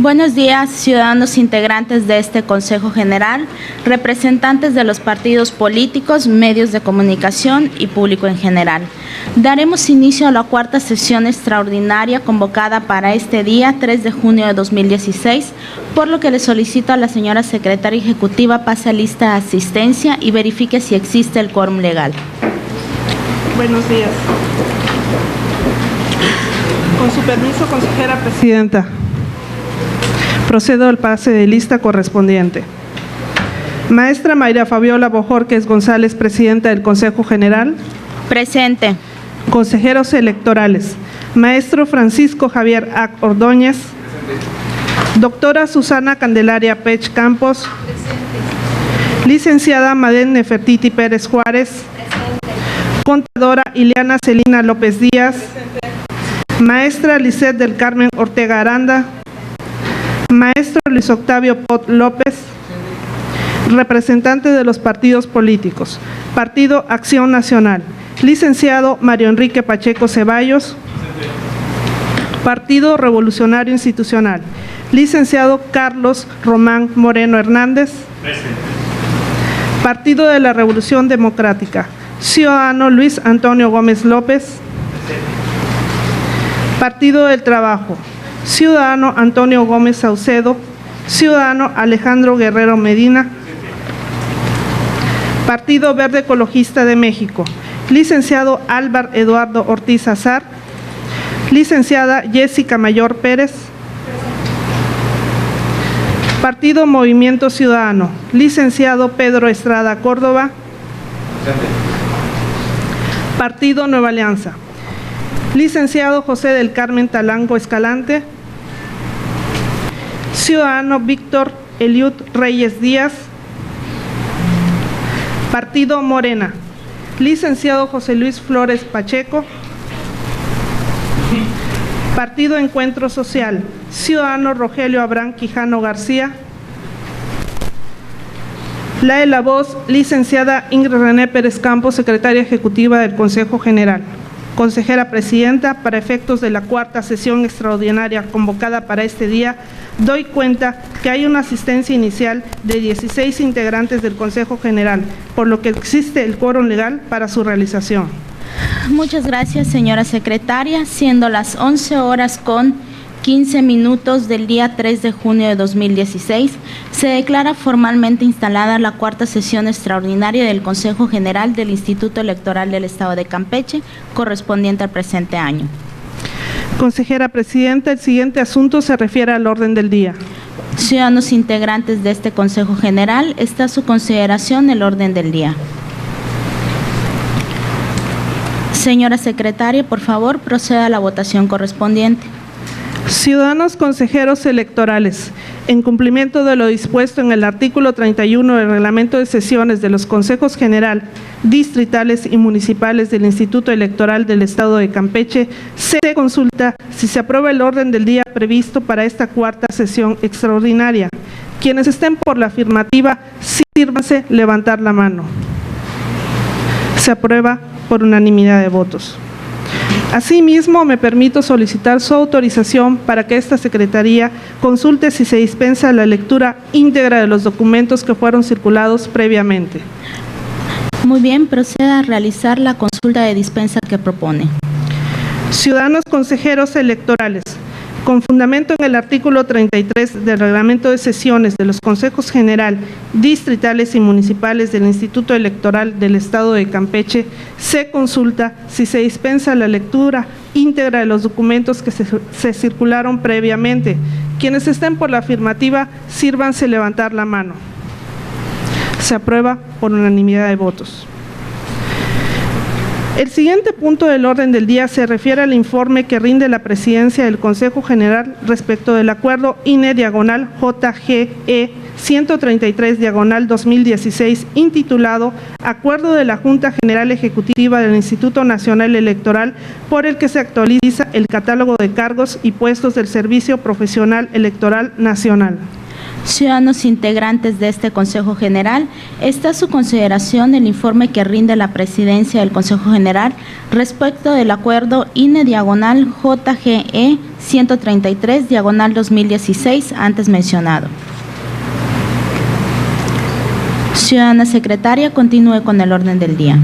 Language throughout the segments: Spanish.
Buenos días, ciudadanos integrantes de este Consejo General, representantes de los partidos políticos, medios de comunicación y público en general. Daremos inicio a la cuarta sesión extraordinaria convocada para este día, 3 de junio de 2016, por lo que le solicito a la señora secretaria ejecutiva pase a lista de asistencia y verifique si existe el quórum legal. Buenos días. Con su permiso, consejera presidenta. Procedo al pase de lista correspondiente. Maestra Mayra Fabiola Bojorquez González, presidenta del Consejo General. Presente. Consejeros electorales. Maestro Francisco Javier Ac. Ordóñez. Doctora Susana Candelaria Pech Campos. Presente. Licenciada Madén Nefertiti Pérez Juárez. Presente. Contadora Ileana Celina López Díaz. Presente. Maestra Lisset del Carmen Ortega Aranda. Maestro Luis Octavio Pot López. Representante de los partidos políticos. Partido Acción Nacional. Licenciado Mario Enrique Pacheco Ceballos. Partido Revolucionario Institucional. Licenciado Carlos Román Moreno Hernández. Partido de la Revolución Democrática. Ciudadano Luis Antonio Gómez López. Partido del Trabajo. Ciudadano Antonio Gómez Saucedo. Ciudadano Alejandro Guerrero Medina. Partido Verde Ecologista de México. Licenciado Álvaro Eduardo Ortiz Azar. Licenciada Jessica Mayor Pérez. Partido Movimiento Ciudadano. Licenciado Pedro Estrada Córdoba. Partido Nueva Alianza. Licenciado José del Carmen Talango Escalante. Ciudadano Víctor Eliud Reyes Díaz. Partido Morena. Licenciado José Luis Flores Pacheco. Partido Encuentro Social. Ciudadano Rogelio Abraham Quijano García. La voz, licenciada Ingrid René Pérez Campos, secretaria ejecutiva del Consejo General. Consejera presidenta, para efectos de la cuarta sesión extraordinaria convocada para este día, doy cuenta que hay una asistencia inicial de 16 integrantes del Consejo General, por lo que existe el quórum legal para su realización. Muchas gracias, señora secretaria. Siendo las 11:15 del día 3 de junio de 2016, se declara formalmente instalada la cuarta sesión extraordinaria del Consejo General del Instituto Electoral del Estado de Campeche, correspondiente al presente año. Consejera presidenta, el siguiente asunto se refiere al orden del día. Ciudadanos integrantes de este Consejo General, está a su consideración el orden del día. Señora secretaria, por favor, proceda a la votación correspondiente. Ciudadanos consejeros electorales, en cumplimiento de lo dispuesto en el artículo 31 del Reglamento de Sesiones de los Consejos General, Distritales y Municipales del Instituto Electoral del Estado de Campeche, se consulta si se aprueba el orden del día previsto para esta cuarta sesión extraordinaria. Quienes estén por la afirmativa, sírvanse levantar la mano. Se aprueba por unanimidad de votos. Asimismo, me permito solicitar su autorización para que esta Secretaría consulte si se dispensa la lectura íntegra de los documentos que fueron circulados previamente. Muy bien, proceda a realizar la consulta de dispensa que propone. Ciudadanos consejeros electorales, con fundamento en el artículo 33 del Reglamento de Sesiones de los Consejos General, Distritales y Municipales del Instituto Electoral del Estado de Campeche, se consulta si se dispensa la lectura íntegra de los documentos que se circularon previamente. Quienes estén por la afirmativa, sírvanse levantar la mano. Se aprueba por unanimidad de votos. El siguiente punto del orden del día se refiere al informe que rinde la Presidencia del Consejo General respecto del acuerdo INE/JGE 133/2016 intitulado Acuerdo de la Junta General Ejecutiva del Instituto Nacional Electoral por el que se actualiza el catálogo de cargos y puestos del Servicio Profesional Electoral Nacional. Ciudadanos integrantes de este Consejo General, está a su consideración el informe que rinde la Presidencia del Consejo General respecto del acuerdo INE/JGE 133/2016 antes mencionado. Ciudadana Secretaria, continúe con el orden del día.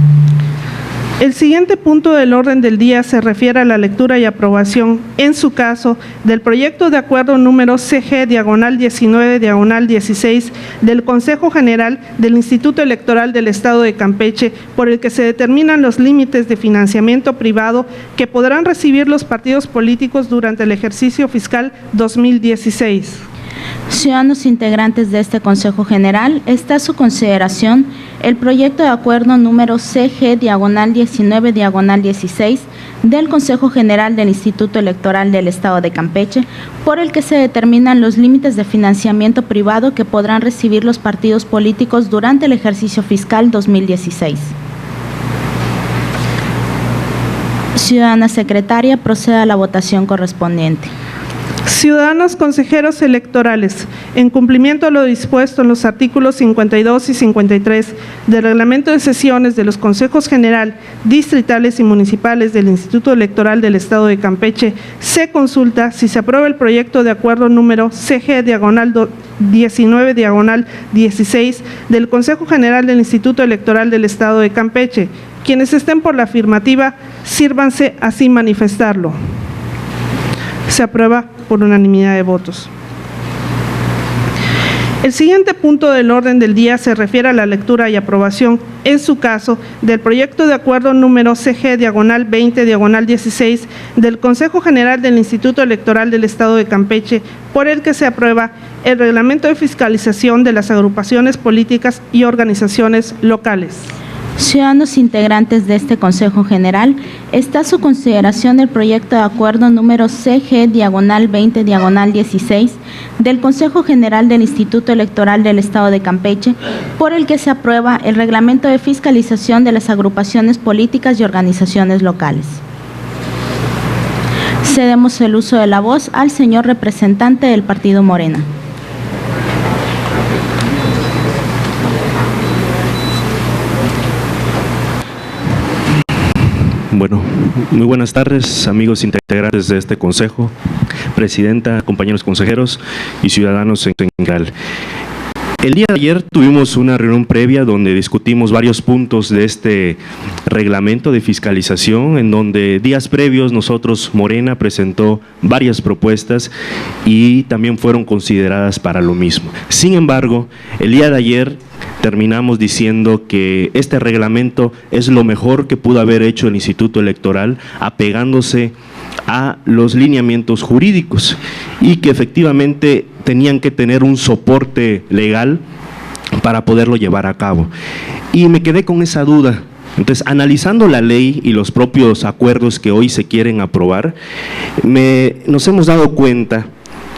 El siguiente punto del orden del día se refiere a la lectura y aprobación, en su caso, del proyecto de acuerdo número CG/19/16 del Consejo General del Instituto Electoral del Estado de Campeche, por el que se determinan los límites de financiamiento privado que podrán recibir los partidos políticos durante el ejercicio fiscal 2016. Ciudadanos integrantes de este Consejo General, está a su consideración el proyecto de acuerdo número CG/19/16 del Consejo General del Instituto Electoral del Estado de Campeche, por el que se determinan los límites de financiamiento privado que podrán recibir los partidos políticos durante el ejercicio fiscal 2016. Ciudadana Secretaria, proceda a la votación correspondiente. Ciudadanos consejeros electorales, en cumplimiento a lo dispuesto en los artículos 52 y 53 del Reglamento de Sesiones de los Consejos General, Distritales y Municipales del Instituto Electoral del Estado de Campeche, se consulta si se aprueba el proyecto de acuerdo número CG/19/16 del Consejo General del Instituto Electoral del Estado de Campeche. Quienes estén por la afirmativa, sírvanse así manifestarlo. Se aprueba por unanimidad de votos. El siguiente punto del orden del día se refiere a la lectura y aprobación, en su caso, del proyecto de acuerdo número CG/20/16 del Consejo General del Instituto Electoral del Estado de Campeche, por el que se aprueba el reglamento de fiscalización de las agrupaciones políticas y organizaciones locales. Ciudadanos integrantes de este Consejo General, está a su consideración el proyecto de acuerdo número CG/20/16 del Consejo General del Instituto Electoral del Estado de Campeche, por el que se aprueba el reglamento de fiscalización de las agrupaciones políticas y organizaciones locales. Cedemos el uso de la voz al señor representante del Partido Morena. Bueno, muy buenas tardes, amigos integrantes de este consejo, presidenta, compañeros consejeros y ciudadanos en general. El día de ayer tuvimos una reunión previa donde discutimos varios puntos de este reglamento de fiscalización, en donde días previos nosotros, Morena, presentó varias propuestas y también fueron consideradas para lo mismo. Sin embargo, el día de ayer terminamos diciendo que este reglamento es lo mejor que pudo haber hecho el Instituto Electoral, apegándose a los lineamientos jurídicos y que efectivamente tenían que tener un soporte legal para poderlo llevar a cabo. Y me quedé con esa duda. Entonces, analizando la ley y los propios acuerdos que hoy se quieren aprobar, nos hemos dado cuenta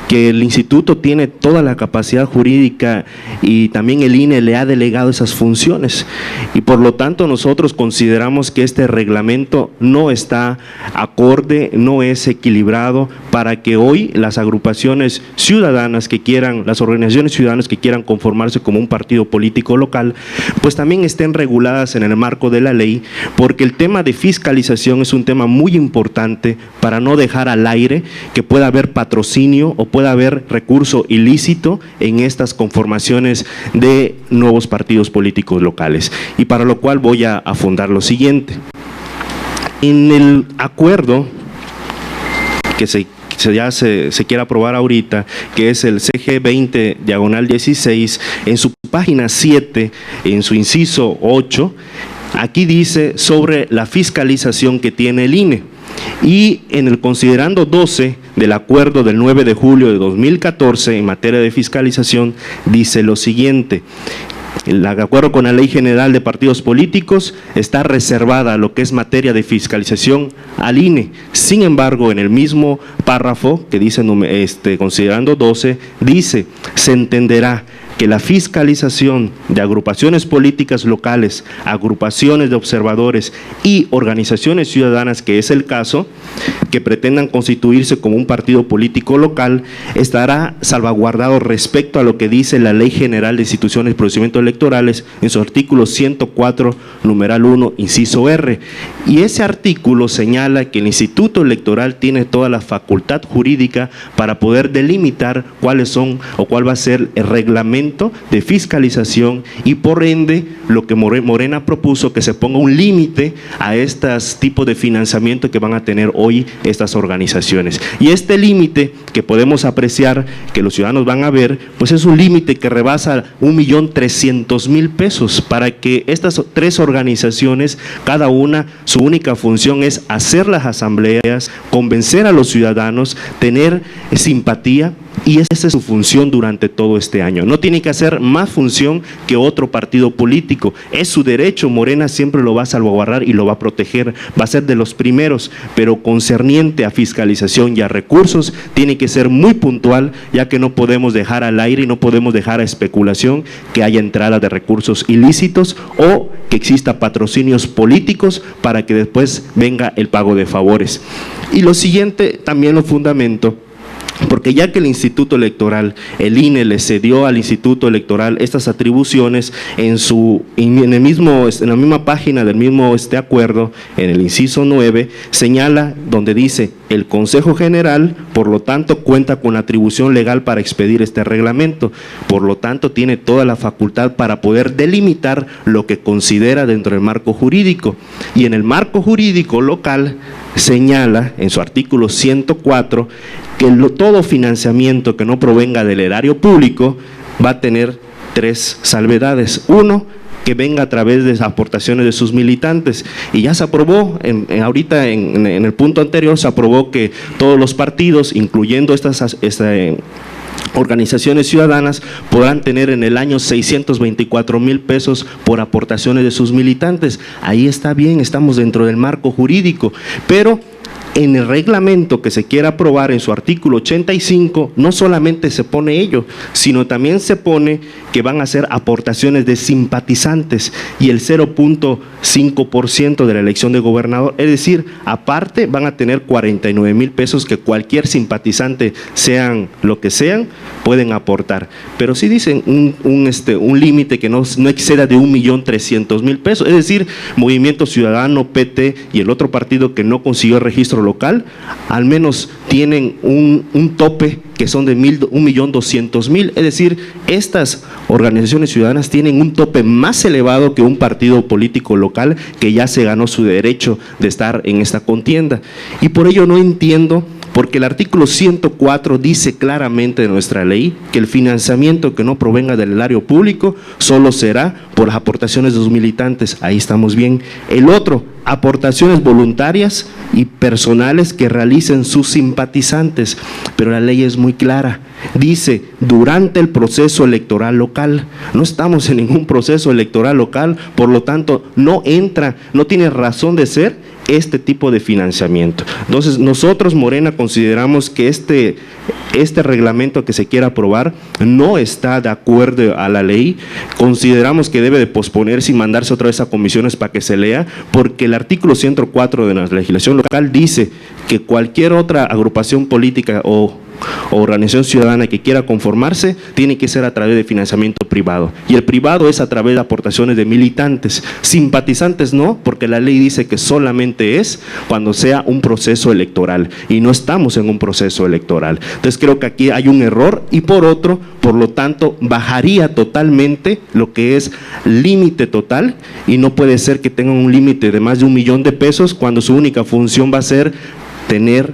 que el instituto tiene toda la capacidad jurídica y también el INE le ha delegado esas funciones y por lo tanto nosotros consideramos que este reglamento no está acorde, no es equilibrado para que hoy las agrupaciones ciudadanas que quieran, las organizaciones ciudadanas que quieran conformarse como un partido político local, pues también estén reguladas en el marco de la ley, porque el tema de fiscalización es un tema muy importante para no dejar al aire que pueda haber patrocinio o pueda haber recurso ilícito en estas conformaciones de nuevos partidos políticos locales. Y para lo cual voy a fundar lo siguiente. En el acuerdo que se quiere aprobar ahorita, que es el CG/20/16, en su página 7, en su inciso 8, aquí dice sobre la fiscalización que tiene el INE. Y en el considerando 12 del acuerdo del 9 de julio de 2014 en materia de fiscalización dice lo siguiente: de acuerdo con la Ley General de Partidos Políticos, está reservada lo que es materia de fiscalización al INE. Sin embargo, en el mismo párrafo que dice considerando 12, dice: se entenderá que la fiscalización de agrupaciones políticas locales, agrupaciones de observadores y organizaciones ciudadanas, que es el caso, que pretendan constituirse como un partido político local, estará salvaguardado respecto a lo que dice la Ley General de Instituciones y Procedimientos Electorales en su artículo 104, numeral 1, inciso R. Y ese artículo señala que el Instituto Electoral tiene toda la facultad jurídica para poder delimitar cuáles son o cuál va a ser el reglamento de fiscalización y por ende lo que Morena propuso, que se ponga un límite a estos tipos de financiamiento que van a tener hoy estas organizaciones. Y este límite que podemos apreciar, que los ciudadanos van a ver, pues es un límite que rebasa 1.300.000 pesos para que estas tres organizaciones, cada una, su única función es hacer las asambleas, convencer a los ciudadanos, tener simpatía, y esa es su función durante todo este año. No tiene que hacer más función que otro partido político. Es su derecho, Morena siempre lo va a salvaguardar y lo va a proteger, va a ser de los primeros, pero concerniente a fiscalización y a recursos, tiene que ser muy puntual, ya que no podemos dejar al aire y no podemos dejar a especulación que haya entrada de recursos ilícitos o que exista patrocinios políticos para que después venga el pago de favores. Y lo siguiente, también lo fundamento, porque ya que el Instituto Electoral, el INE, le cedió al Instituto Electoral estas atribuciones en la misma página del mismo acuerdo, en el inciso 9, señala donde dice: el Consejo General, por lo tanto, cuenta con la atribución legal para expedir este reglamento, por lo tanto, tiene toda la facultad para poder delimitar lo que considera dentro del marco jurídico. Y en el marco jurídico local señala, en su artículo 104, que todo financiamiento que no provenga del erario público va a tener tres salvedades. Uno, que venga a través de aportaciones de sus militantes, y ya se aprobó, ahorita en el punto anterior se aprobó que todos los partidos, incluyendo estas organizaciones ciudadanas, podrán tener en el año 624,000 pesos por aportaciones de sus militantes. Ahí está bien, estamos dentro del marco jurídico, pero en el reglamento que se quiera aprobar, en su artículo 85, no solamente se pone ello, sino también se pone que van a ser aportaciones de simpatizantes y el 0.5% de la elección de gobernador, es decir, aparte van a tener 49,000 pesos que cualquier simpatizante, sean lo que sean, pueden aportar. Pero sí dicen un límite que no exceda de 1.300.000 pesos, es decir, Movimiento Ciudadano, PT y el otro partido que no consiguió el registro local, al menos tienen un tope que son de 1.200.000, es decir, estas organizaciones ciudadanas tienen un tope más elevado que un partido político local que ya se ganó su derecho de estar en esta contienda. Y por ello no entiendo, porque el artículo 104 dice claramente de nuestra ley que el financiamiento que no provenga del erario público solo será por las aportaciones de los militantes. Ahí estamos bien. El otro, aportaciones voluntarias y personales que realicen sus simpatizantes, pero la ley es muy clara, dice durante el proceso electoral local. No estamos en ningún proceso electoral local, por lo tanto no entra, no tiene razón de ser este tipo de financiamiento. Entonces nosotros, Morena, consideramos que este reglamento que se quiera aprobar no está de acuerdo a la ley. Consideramos que debe de posponerse y mandarse otra vez a comisiones para que se lea, porque el artículo 104 de la legislación local dice que cualquier otra agrupación política o organización ciudadana que quiera conformarse tiene que ser a través de financiamiento privado, y el privado es a través de aportaciones de militantes. Simpatizantes no, porque la ley dice que solamente es cuando sea un proceso electoral, y no estamos en un proceso electoral. Entonces creo que aquí hay un error, y por lo tanto bajaría totalmente lo que es límite total, y no puede ser que tengan un límite de más de 1 millón de pesos cuando su única función va a ser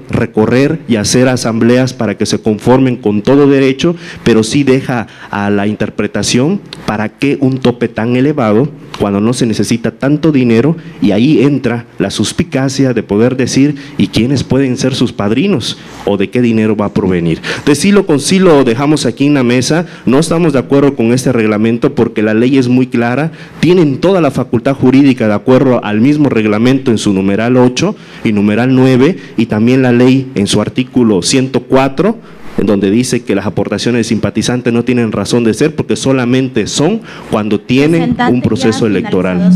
recorrer y hacer asambleas para que se conformen con todo derecho, pero sí deja a la interpretación para qué un tope tan elevado cuando no se necesita tanto dinero, y ahí entra la suspicacia de poder decir ¿y quiénes pueden ser sus padrinos? ¿O de qué dinero va a provenir? Entonces sí lo dejamos aquí en la mesa. No estamos de acuerdo con este reglamento porque la ley es muy clara, tienen toda la facultad jurídica de acuerdo al mismo reglamento en su numeral 8 y numeral 9, y también la ley en su artículo 104 en donde dice que las aportaciones de simpatizantes no tienen razón de ser porque solamente son cuando tienen un proceso electoral.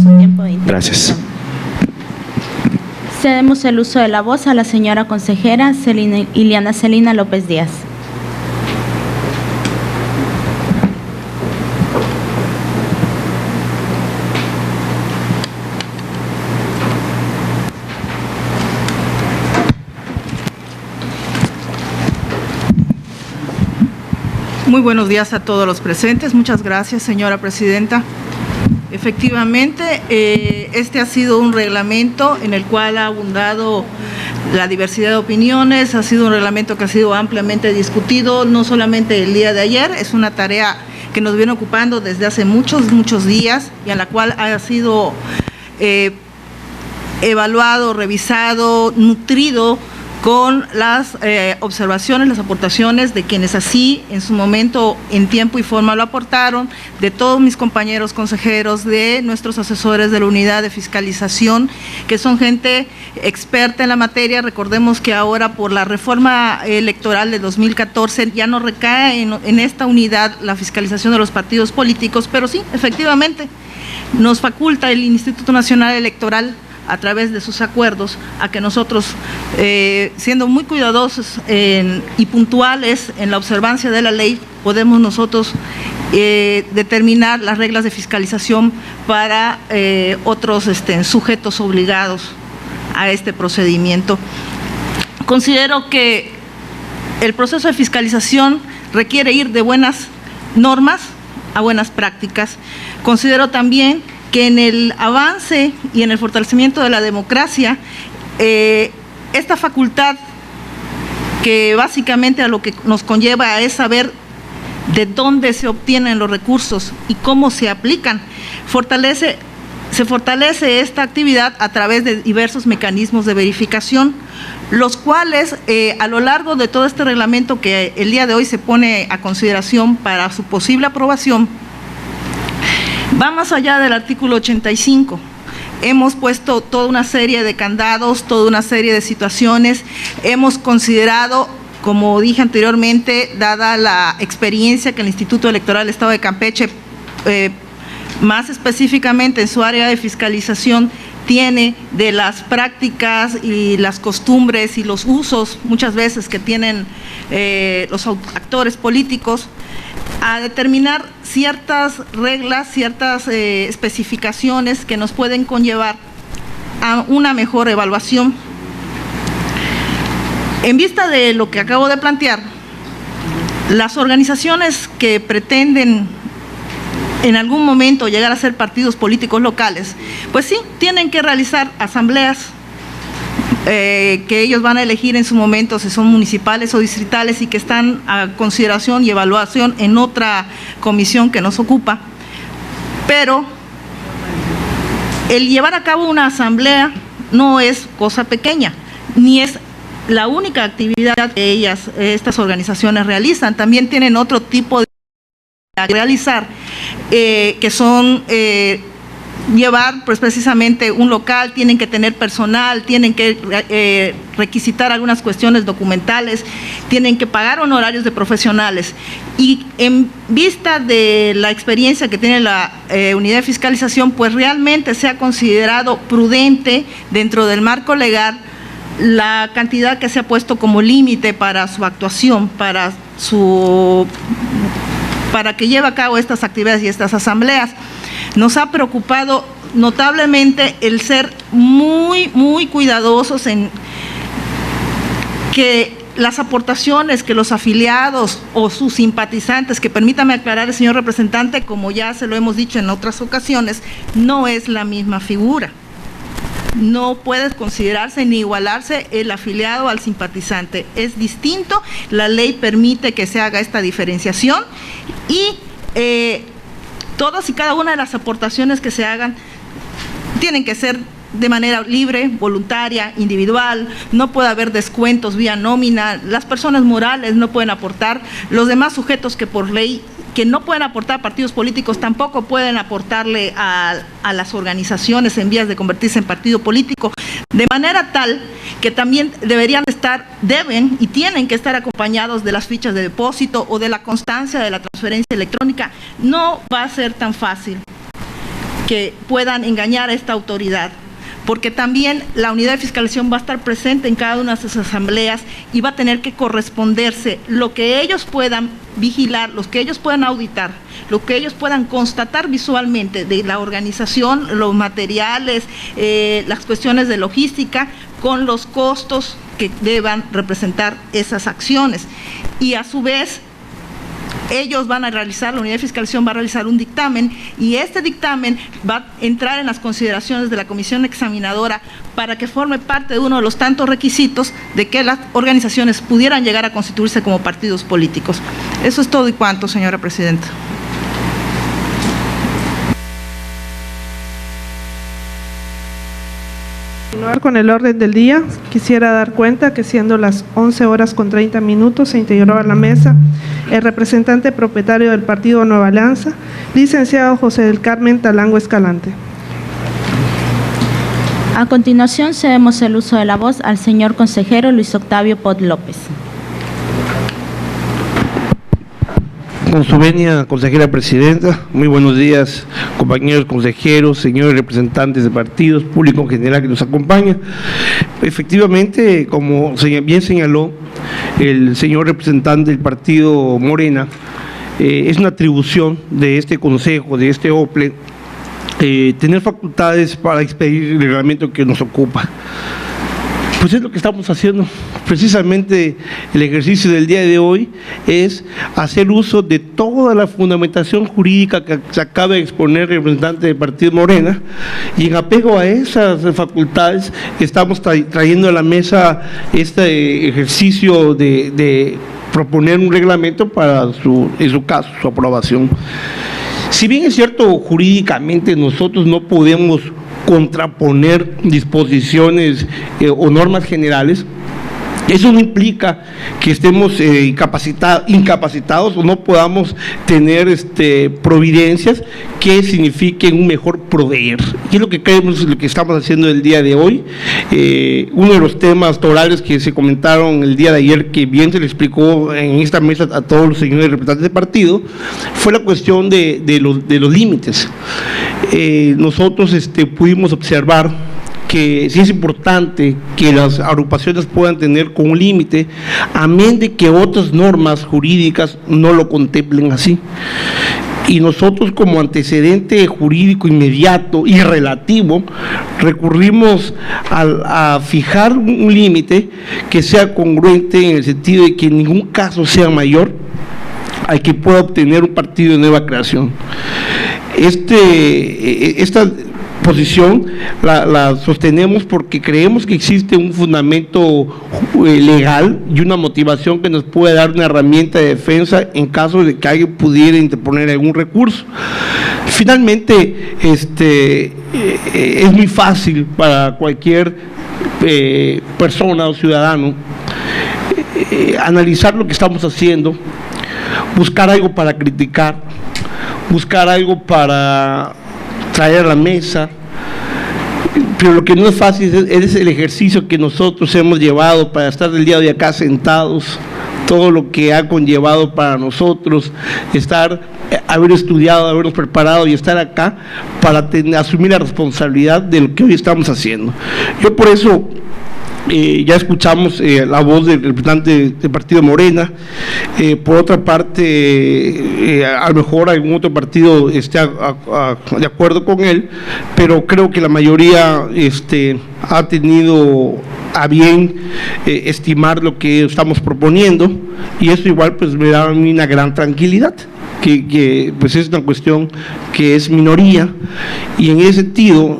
Gracias. Cedemos el uso de la voz a la señora consejera Ileana Celina López Díaz. Muy buenos días a todos los presentes. Muchas gracias, señora presidenta. Efectivamente, este ha sido un reglamento en el cual ha abundado la diversidad de opiniones, ha sido un reglamento que ha sido ampliamente discutido, no solamente el día de ayer, es una tarea que nos viene ocupando desde hace muchos días y a la cual ha sido evaluado, revisado, nutrido con las observaciones, las aportaciones de quienes así en su momento, en tiempo y forma lo aportaron, de todos mis compañeros consejeros, de nuestros asesores de la unidad de fiscalización, que son gente experta en la materia. Recordemos que ahora por la reforma electoral de 2014 ya no recae en esta unidad la fiscalización de los partidos políticos, pero sí, efectivamente, nos faculta el Instituto Nacional Electoral a través de sus acuerdos, a que nosotros, siendo muy cuidadosos y puntuales en la observancia de la ley, podemos nosotros determinar las reglas de fiscalización para otros sujetos obligados a este procedimiento. Considero que el proceso de fiscalización requiere ir de buenas normas a buenas prácticas. Considero también que en el avance y en el fortalecimiento de la democracia, esta facultad que básicamente a lo que nos conlleva es saber de dónde se obtienen los recursos y cómo se aplican, se fortalece esta actividad a través de diversos mecanismos de verificación, los cuales a lo largo de todo este reglamento que el día de hoy se pone a consideración para su posible aprobación, va más allá del artículo 85. Hemos puesto toda una serie de candados, toda una serie de situaciones. Hemos considerado, como dije anteriormente, dada la experiencia que el Instituto Electoral del Estado de Campeche, más específicamente en su área de fiscalización, tiene de las prácticas y las costumbres y los usos muchas veces que tienen los actores políticos, a determinar ciertas reglas, ciertas especificaciones que nos pueden conllevar a una mejor evaluación. En vista de lo que acabo de plantear, las organizaciones que pretenden en algún momento llegar a ser partidos políticos locales, pues sí, tienen que realizar asambleas que ellos van a elegir en su momento, si son municipales o distritales, y que están a consideración y evaluación en otra comisión que nos ocupa. Pero el llevar a cabo una asamblea no es cosa pequeña, ni es la única actividad que estas organizaciones realizan. También tienen otro tipo de realizar, que son llevar pues precisamente un local, tienen que tener personal, tienen que requisitar algunas cuestiones documentales, tienen que pagar honorarios de profesionales. Y en vista de la experiencia que tiene la unidad de fiscalización, pues realmente se ha considerado prudente dentro del marco legal la cantidad que se ha puesto como límite para su actuación, para que lleve a cabo estas actividades y estas asambleas. Nos ha preocupado notablemente el ser muy cuidadosos en que las aportaciones que los afiliados o sus simpatizantes, que permítame aclarar, señor representante, como ya se lo hemos dicho en otras ocasiones, no es la misma figura. No puede considerarse ni igualarse el afiliado al simpatizante, es distinto. La ley permite que se haga esta diferenciación y todas y cada una de las aportaciones que se hagan tienen que ser de manera libre, voluntaria, individual. No puede haber descuentos vía nómina, las personas morales no pueden aportar, los demás sujetos que por ley que no pueden aportar partidos políticos, tampoco pueden aportarle a las organizaciones en vías de convertirse en partido político, de manera tal que también deben y tienen que estar acompañados de las fichas de depósito o de la constancia de la transferencia electrónica. No va a ser tan fácil que puedan engañar a esta autoridad, porque también la unidad de fiscalización va a estar presente en cada una de sus asambleas y va a tener que corresponderse lo que ellos puedan vigilar, los que ellos puedan auditar, lo que ellos puedan constatar visualmente de la organización, los materiales, las cuestiones de logística, con los costos que deban representar esas acciones. Y a su vez, ellos van a realizar, la unidad de fiscalización va a realizar un dictamen, y este dictamen va a entrar en las consideraciones de la comisión examinadora para que forme parte de uno de los tantos requisitos de que las organizaciones pudieran llegar a constituirse como partidos políticos. Eso es todo y cuanto, señora presidenta. Continuar con el orden del día, quisiera dar cuenta que siendo las 11:30 se integró a la mesa el representante propietario del partido Nueva Alianza, licenciado José del Carmen Talango Escalante. A continuación, cedemos el uso de la voz al señor consejero Luis Octavio Pott López. Con su venia, consejera presidenta, muy buenos días, compañeros consejeros, señores representantes de partidos, público en general que nos acompaña. Efectivamente, como bien señaló el señor representante del partido Morena, es una atribución de este consejo, de este OPLE, tener facultades para expedir el reglamento que nos ocupa. Pues es lo que estamos haciendo. Precisamente el ejercicio del día de hoy es hacer uso de toda la fundamentación jurídica que se acaba de exponer el representante del partido Morena, y en apego a esas facultades estamos trayendo a la mesa este ejercicio de proponer un reglamento para en su caso, su aprobación. Si bien es cierto, jurídicamente nosotros no podemos contraponer disposiciones o normas generales, eso no implica que estemos incapacitados o no podamos tener providencias que signifiquen un mejor proveer. Y es lo que creemos, lo que estamos haciendo el día de hoy. Uno de los temas torales que se comentaron el día de ayer, que bien se le explicó en esta mesa a todos los señores representantes de partido, fue la cuestión de los límites. Nosotros pudimos observar que sí es importante que las agrupaciones puedan tener con un límite, amén de que otras normas jurídicas no lo contemplen así. Y nosotros, como antecedente jurídico inmediato y relativo, recurrimos a fijar un límite que sea congruente en el sentido de que en ningún caso sea mayor al que pueda obtener un partido de nueva creación. Esta posición la sostenemos porque creemos que existe un fundamento legal y una motivación que nos puede dar una herramienta de defensa en caso de que alguien pudiera interponer algún recurso. Finalmente, es muy fácil para cualquier persona o ciudadano analizar lo que estamos haciendo, buscar algo para criticar, buscar algo para traer a la mesa, pero lo que no es fácil es el ejercicio que nosotros hemos llevado para estar el día de acá sentados, todo lo que ha conllevado para nosotros haber estudiado, habernos preparado y estar acá para asumir la responsabilidad de lo que hoy estamos haciendo. Yo por eso ya escuchamos la voz del representante del partido Morena. Por otra parte, a lo mejor algún otro partido esté de acuerdo con él, pero creo que la mayoría ha tenido a bien estimar lo que estamos proponiendo, y eso igual pues me da a mí una gran tranquilidad, que pues es una cuestión que es minoría, y en ese sentido,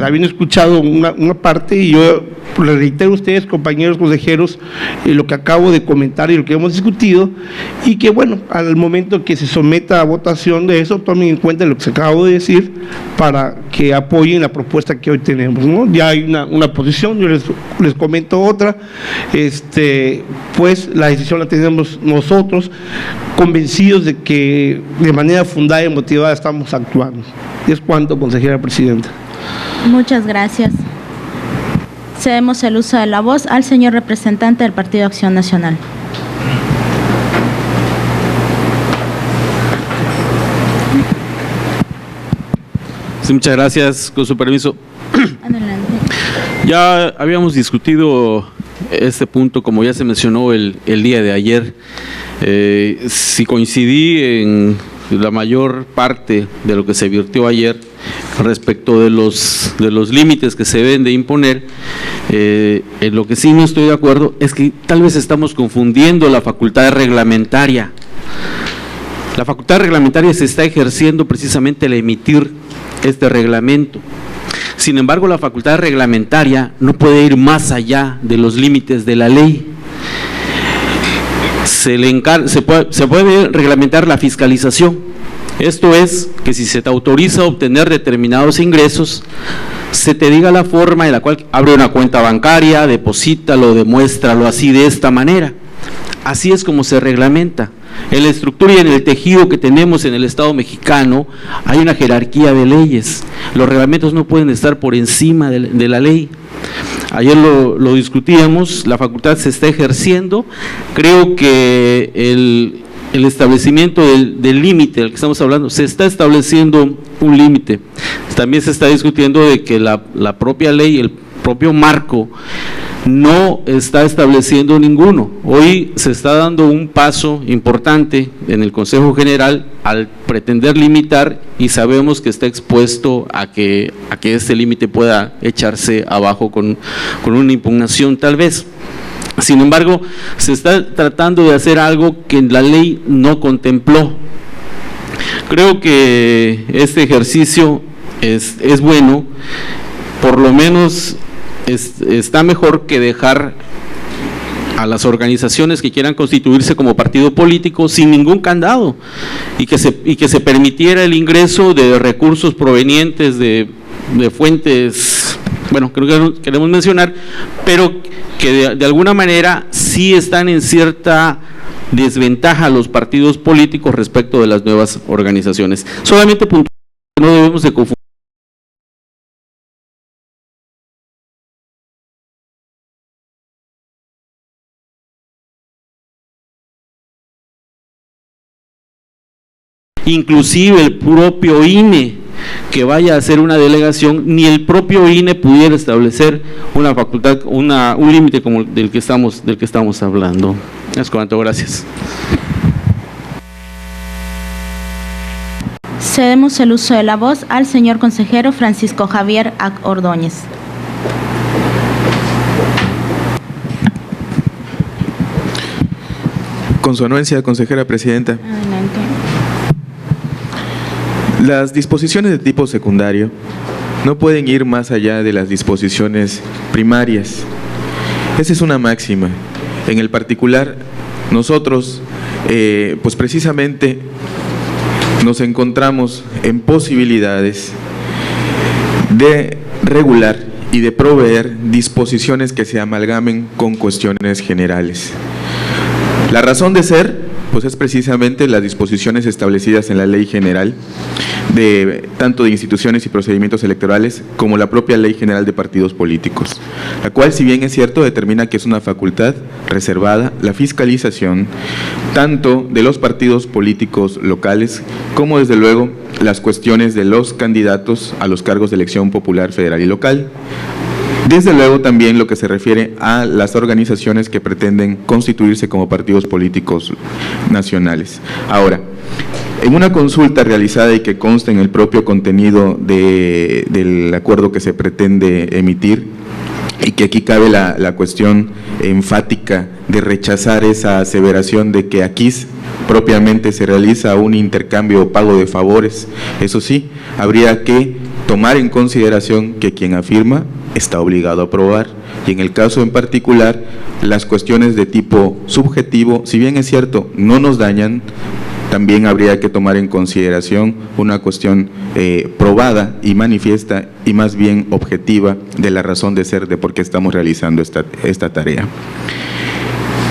habiendo escuchado una parte, y yo le reitero a ustedes, compañeros consejeros, lo que acabo de comentar y lo que hemos discutido, y que bueno, al momento que se someta a votación de eso, tomen en cuenta lo que se acabo de decir, para que apoyen la propuesta que hoy tenemos, ¿no? Ya hay una posición, yo les comento otra, pues la decisión la tenemos nosotros, convencidos de que de manera fundada y motivada estamos actuando. Es cuanto, consejera presidenta. Muchas gracias. Cedemos el uso de la voz al señor representante del Partido Acción Nacional. Sí, muchas gracias, con su permiso. Adelante. Ya habíamos discutido este punto, como ya se mencionó el día de ayer. Si coincidí en la mayor parte de lo que se virtió ayer respecto de los límites que se deben de imponer, en lo que sí no estoy de acuerdo es que tal vez estamos confundiendo la facultad reglamentaria. La facultad reglamentaria se está ejerciendo precisamente al emitir este reglamento. Sin embargo, la facultad reglamentaria no puede ir más allá de los límites de la ley. Se puede reglamentar la fiscalización. Esto es, que si se te autoriza a obtener determinados ingresos, se te diga la forma en la cual abre una cuenta bancaria, deposítalo, demuéstralo así, de esta manera. Así es como se reglamenta. En la estructura y en el tejido que tenemos en el Estado mexicano hay una jerarquía de leyes. Los reglamentos no pueden estar por encima de la ley. Ayer lo discutíamos, la facultad se está ejerciendo. Creo que el establecimiento del límite del que estamos hablando, se está estableciendo un límite. También se está discutiendo de que la propia ley, el propio marco, no está estableciendo ninguno. Hoy se está dando un paso importante en el Consejo General al pretender limitar, y sabemos que está expuesto a que este límite pueda echarse abajo con una impugnación tal vez. Sin embargo, se está tratando de hacer algo que la ley no contempló. Creo que este ejercicio es bueno, por lo menos está mejor que dejar a las organizaciones que quieran constituirse como partido político sin ningún candado, y que se permitiera el ingreso de recursos provenientes de fuentes, bueno, que no queremos mencionar, pero que de alguna manera sí están en cierta desventaja los partidos políticos respecto de las nuevas organizaciones. Solamente no debemos de confundir. Inclusive el propio INE que vaya a hacer una delegación, ni el propio INE pudiera establecer una facultad, un límite como del que estamos hablando. Es cuanto, gracias. Cedemos el uso de la voz al señor consejero Francisco Javier Ac. Ordóñez. Con su anuencia, consejera presidenta. Adelante. Las disposiciones de tipo secundario no pueden ir más allá de las disposiciones primarias. Esa es una máxima. En el particular, nosotros, pues precisamente nos encontramos en posibilidades de regular y de proveer disposiciones que se amalgamen con cuestiones generales. La razón de ser, pues es precisamente las disposiciones establecidas en la Ley General tanto de instituciones y procedimientos electorales como la propia Ley General de Partidos Políticos, la cual, si bien es cierto, determina que es una facultad reservada la fiscalización tanto de los partidos políticos locales como, desde luego, las cuestiones de los candidatos a los cargos de elección popular federal y local. Desde luego también lo que se refiere a las organizaciones que pretenden constituirse como partidos políticos nacionales. Ahora, en una consulta realizada y que consta en el propio contenido del acuerdo que se pretende emitir, y que aquí cabe la cuestión enfática de rechazar esa aseveración de que aquí propiamente se realiza un intercambio o pago de favores. Eso sí, habría que tomar en consideración que quien afirma está obligado a probar, y en el caso en particular, las cuestiones de tipo subjetivo, si bien es cierto, no nos dañan, también habría que tomar en consideración una cuestión probada y manifiesta y más bien objetiva de la razón de ser de por qué estamos realizando esta tarea.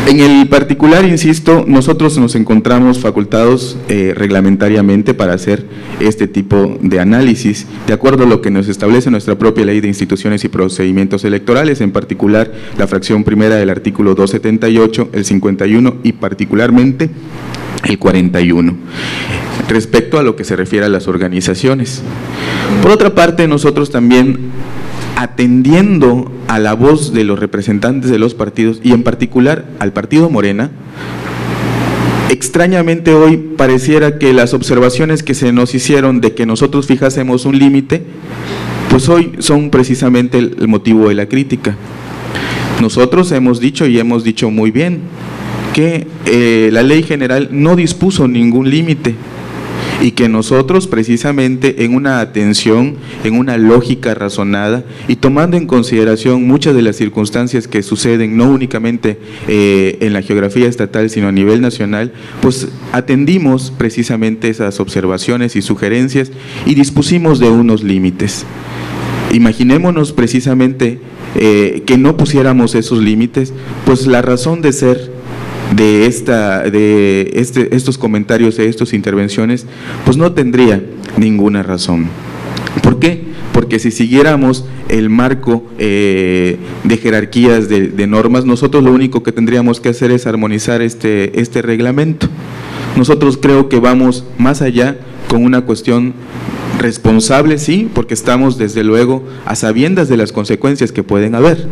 En el particular, insisto, nosotros nos encontramos facultados reglamentariamente para hacer este tipo de análisis, de acuerdo a lo que nos establece nuestra propia Ley de Instituciones y Procedimientos Electorales, en particular la fracción primera del artículo 278, el 51 y particularmente el 41, respecto a lo que se refiere a las organizaciones. Por otra parte, nosotros también, atendiendo a la voz de los representantes de los partidos y en particular al partido Morena, extrañamente hoy pareciera que las observaciones que se nos hicieron de que nosotros fijásemos un límite, pues hoy son precisamente el motivo de la crítica. Nosotros hemos dicho y hemos dicho muy bien que la ley general no dispuso ningún límite, y que nosotros precisamente en una atención, en una lógica razonada y tomando en consideración muchas de las circunstancias que suceden no únicamente en la geografía estatal sino a nivel nacional, pues atendimos precisamente esas observaciones y sugerencias y dispusimos de unos límites. Imaginémonos precisamente que no pusiéramos esos límites, pues la razón de ser de estos comentarios, de estas intervenciones, pues no tendría ninguna razón. ¿Por qué? Porque si siguiéramos el marco de jerarquías de normas, nosotros lo único que tendríamos que hacer es armonizar este reglamento. Nosotros creo que vamos más allá con una cuestión responsable, sí, porque estamos desde luego a sabiendas de las consecuencias que pueden haber,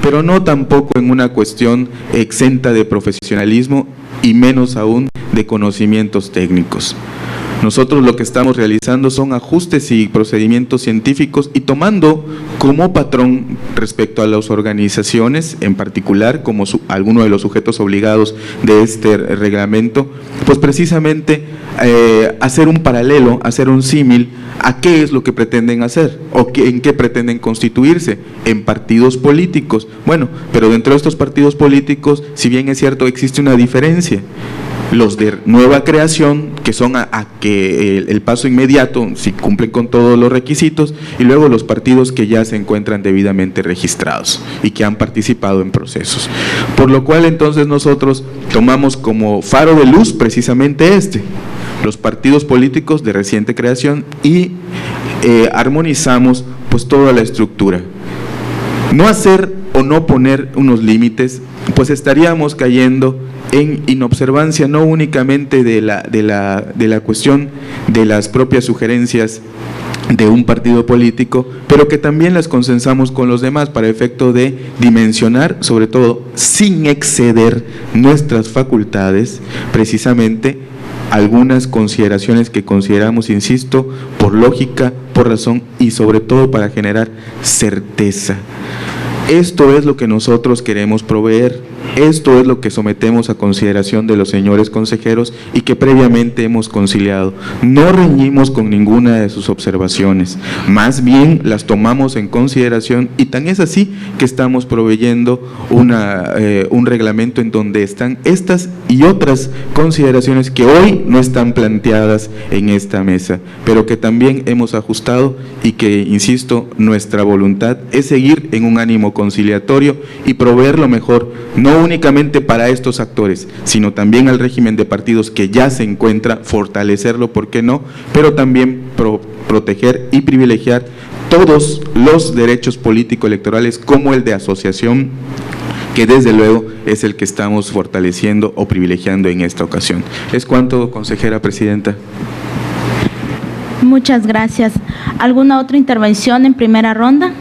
pero no tampoco en una cuestión exenta de profesionalismo y menos aún de conocimientos técnicos. Nosotros lo que estamos realizando son ajustes y procedimientos científicos y tomando como patrón respecto a las organizaciones, en particular como alguno de los sujetos obligados de este reglamento, pues precisamente hacer un paralelo, hacer un símil a qué es lo que pretenden hacer o en qué pretenden constituirse, en partidos políticos. Bueno, pero dentro de estos partidos políticos, si bien es cierto, existe una diferencia. Los de nueva creación, que son a que el paso inmediato, si cumplen con todos los requisitos, y luego los partidos que ya se encuentran debidamente registrados y que han participado en procesos. Por lo cual entonces nosotros tomamos como faro de luz precisamente los partidos políticos de reciente creación y armonizamos pues toda la estructura. No hacer o no poner unos límites, pues estaríamos cayendo en inobservancia no únicamente de la cuestión de las propias sugerencias de un partido político, pero que también las consensamos con los demás para efecto de dimensionar, sobre todo sin exceder nuestras facultades, precisamente algunas consideraciones que consideramos, insisto, por lógica, por razón y sobre todo para generar certeza. Esto es lo que nosotros queremos proveer, esto es lo que sometemos a consideración de los señores consejeros y que previamente hemos conciliado. No reñimos con ninguna de sus observaciones, más bien las tomamos en consideración y tan es así que estamos proveyendo un reglamento en donde están estas y otras consideraciones que hoy no están planteadas en esta mesa, pero que también hemos ajustado y que, insisto, nuestra voluntad es seguir en un ánimo conciliatorio y proveer lo mejor, no únicamente para estos actores, sino también al régimen de partidos que ya se encuentra, fortalecerlo, ¿por qué no?, pero también proteger y privilegiar todos los derechos político-electorales como el de asociación, que desde luego es el que estamos fortaleciendo o privilegiando en esta ocasión. Es cuanto, consejera presidenta. Muchas gracias. ¿Alguna otra intervención en primera ronda?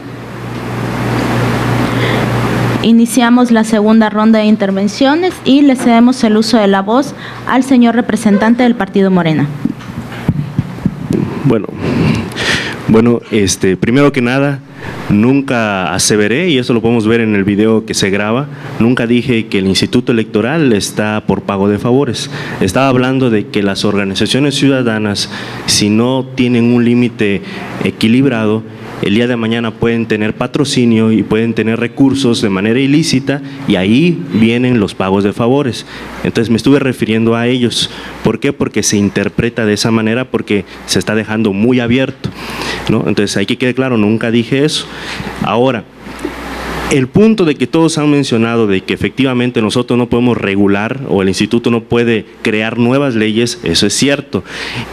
Iniciamos la segunda ronda de intervenciones y le cedemos el uso de la voz al señor representante del Partido Morena. Bueno, Bueno, primero que nada, nunca aseveré, y eso lo podemos ver en el video que se graba, nunca dije que el Instituto Electoral está por pago de favores. Estaba hablando de que las organizaciones ciudadanas, si no tienen un límite equilibrado, el día de mañana pueden tener patrocinio y pueden tener recursos de manera ilícita, y ahí vienen los pagos de favores. Entonces me estuve refiriendo a ellos. ¿Por qué? Porque se interpreta de esa manera, porque se está dejando muy abierto, ¿no? Entonces hay que quede claro, nunca dije eso. Ahora, el punto de que todos han mencionado de que efectivamente nosotros no podemos regular o el instituto no puede crear nuevas leyes, eso es cierto.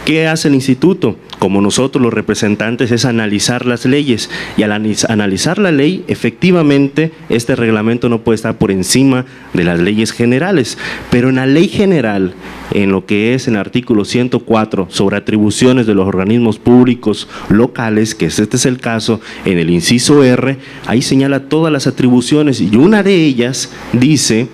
¿Qué hace el instituto? Como nosotros los representantes es analizar las leyes, y al analizar la ley, efectivamente este reglamento no puede estar por encima de las leyes generales, pero en la ley general, en lo que es en el artículo 104 sobre atribuciones de los organismos públicos locales, que este es el caso, en el inciso R, ahí señala todas las atribuciones, y una de ellas dice,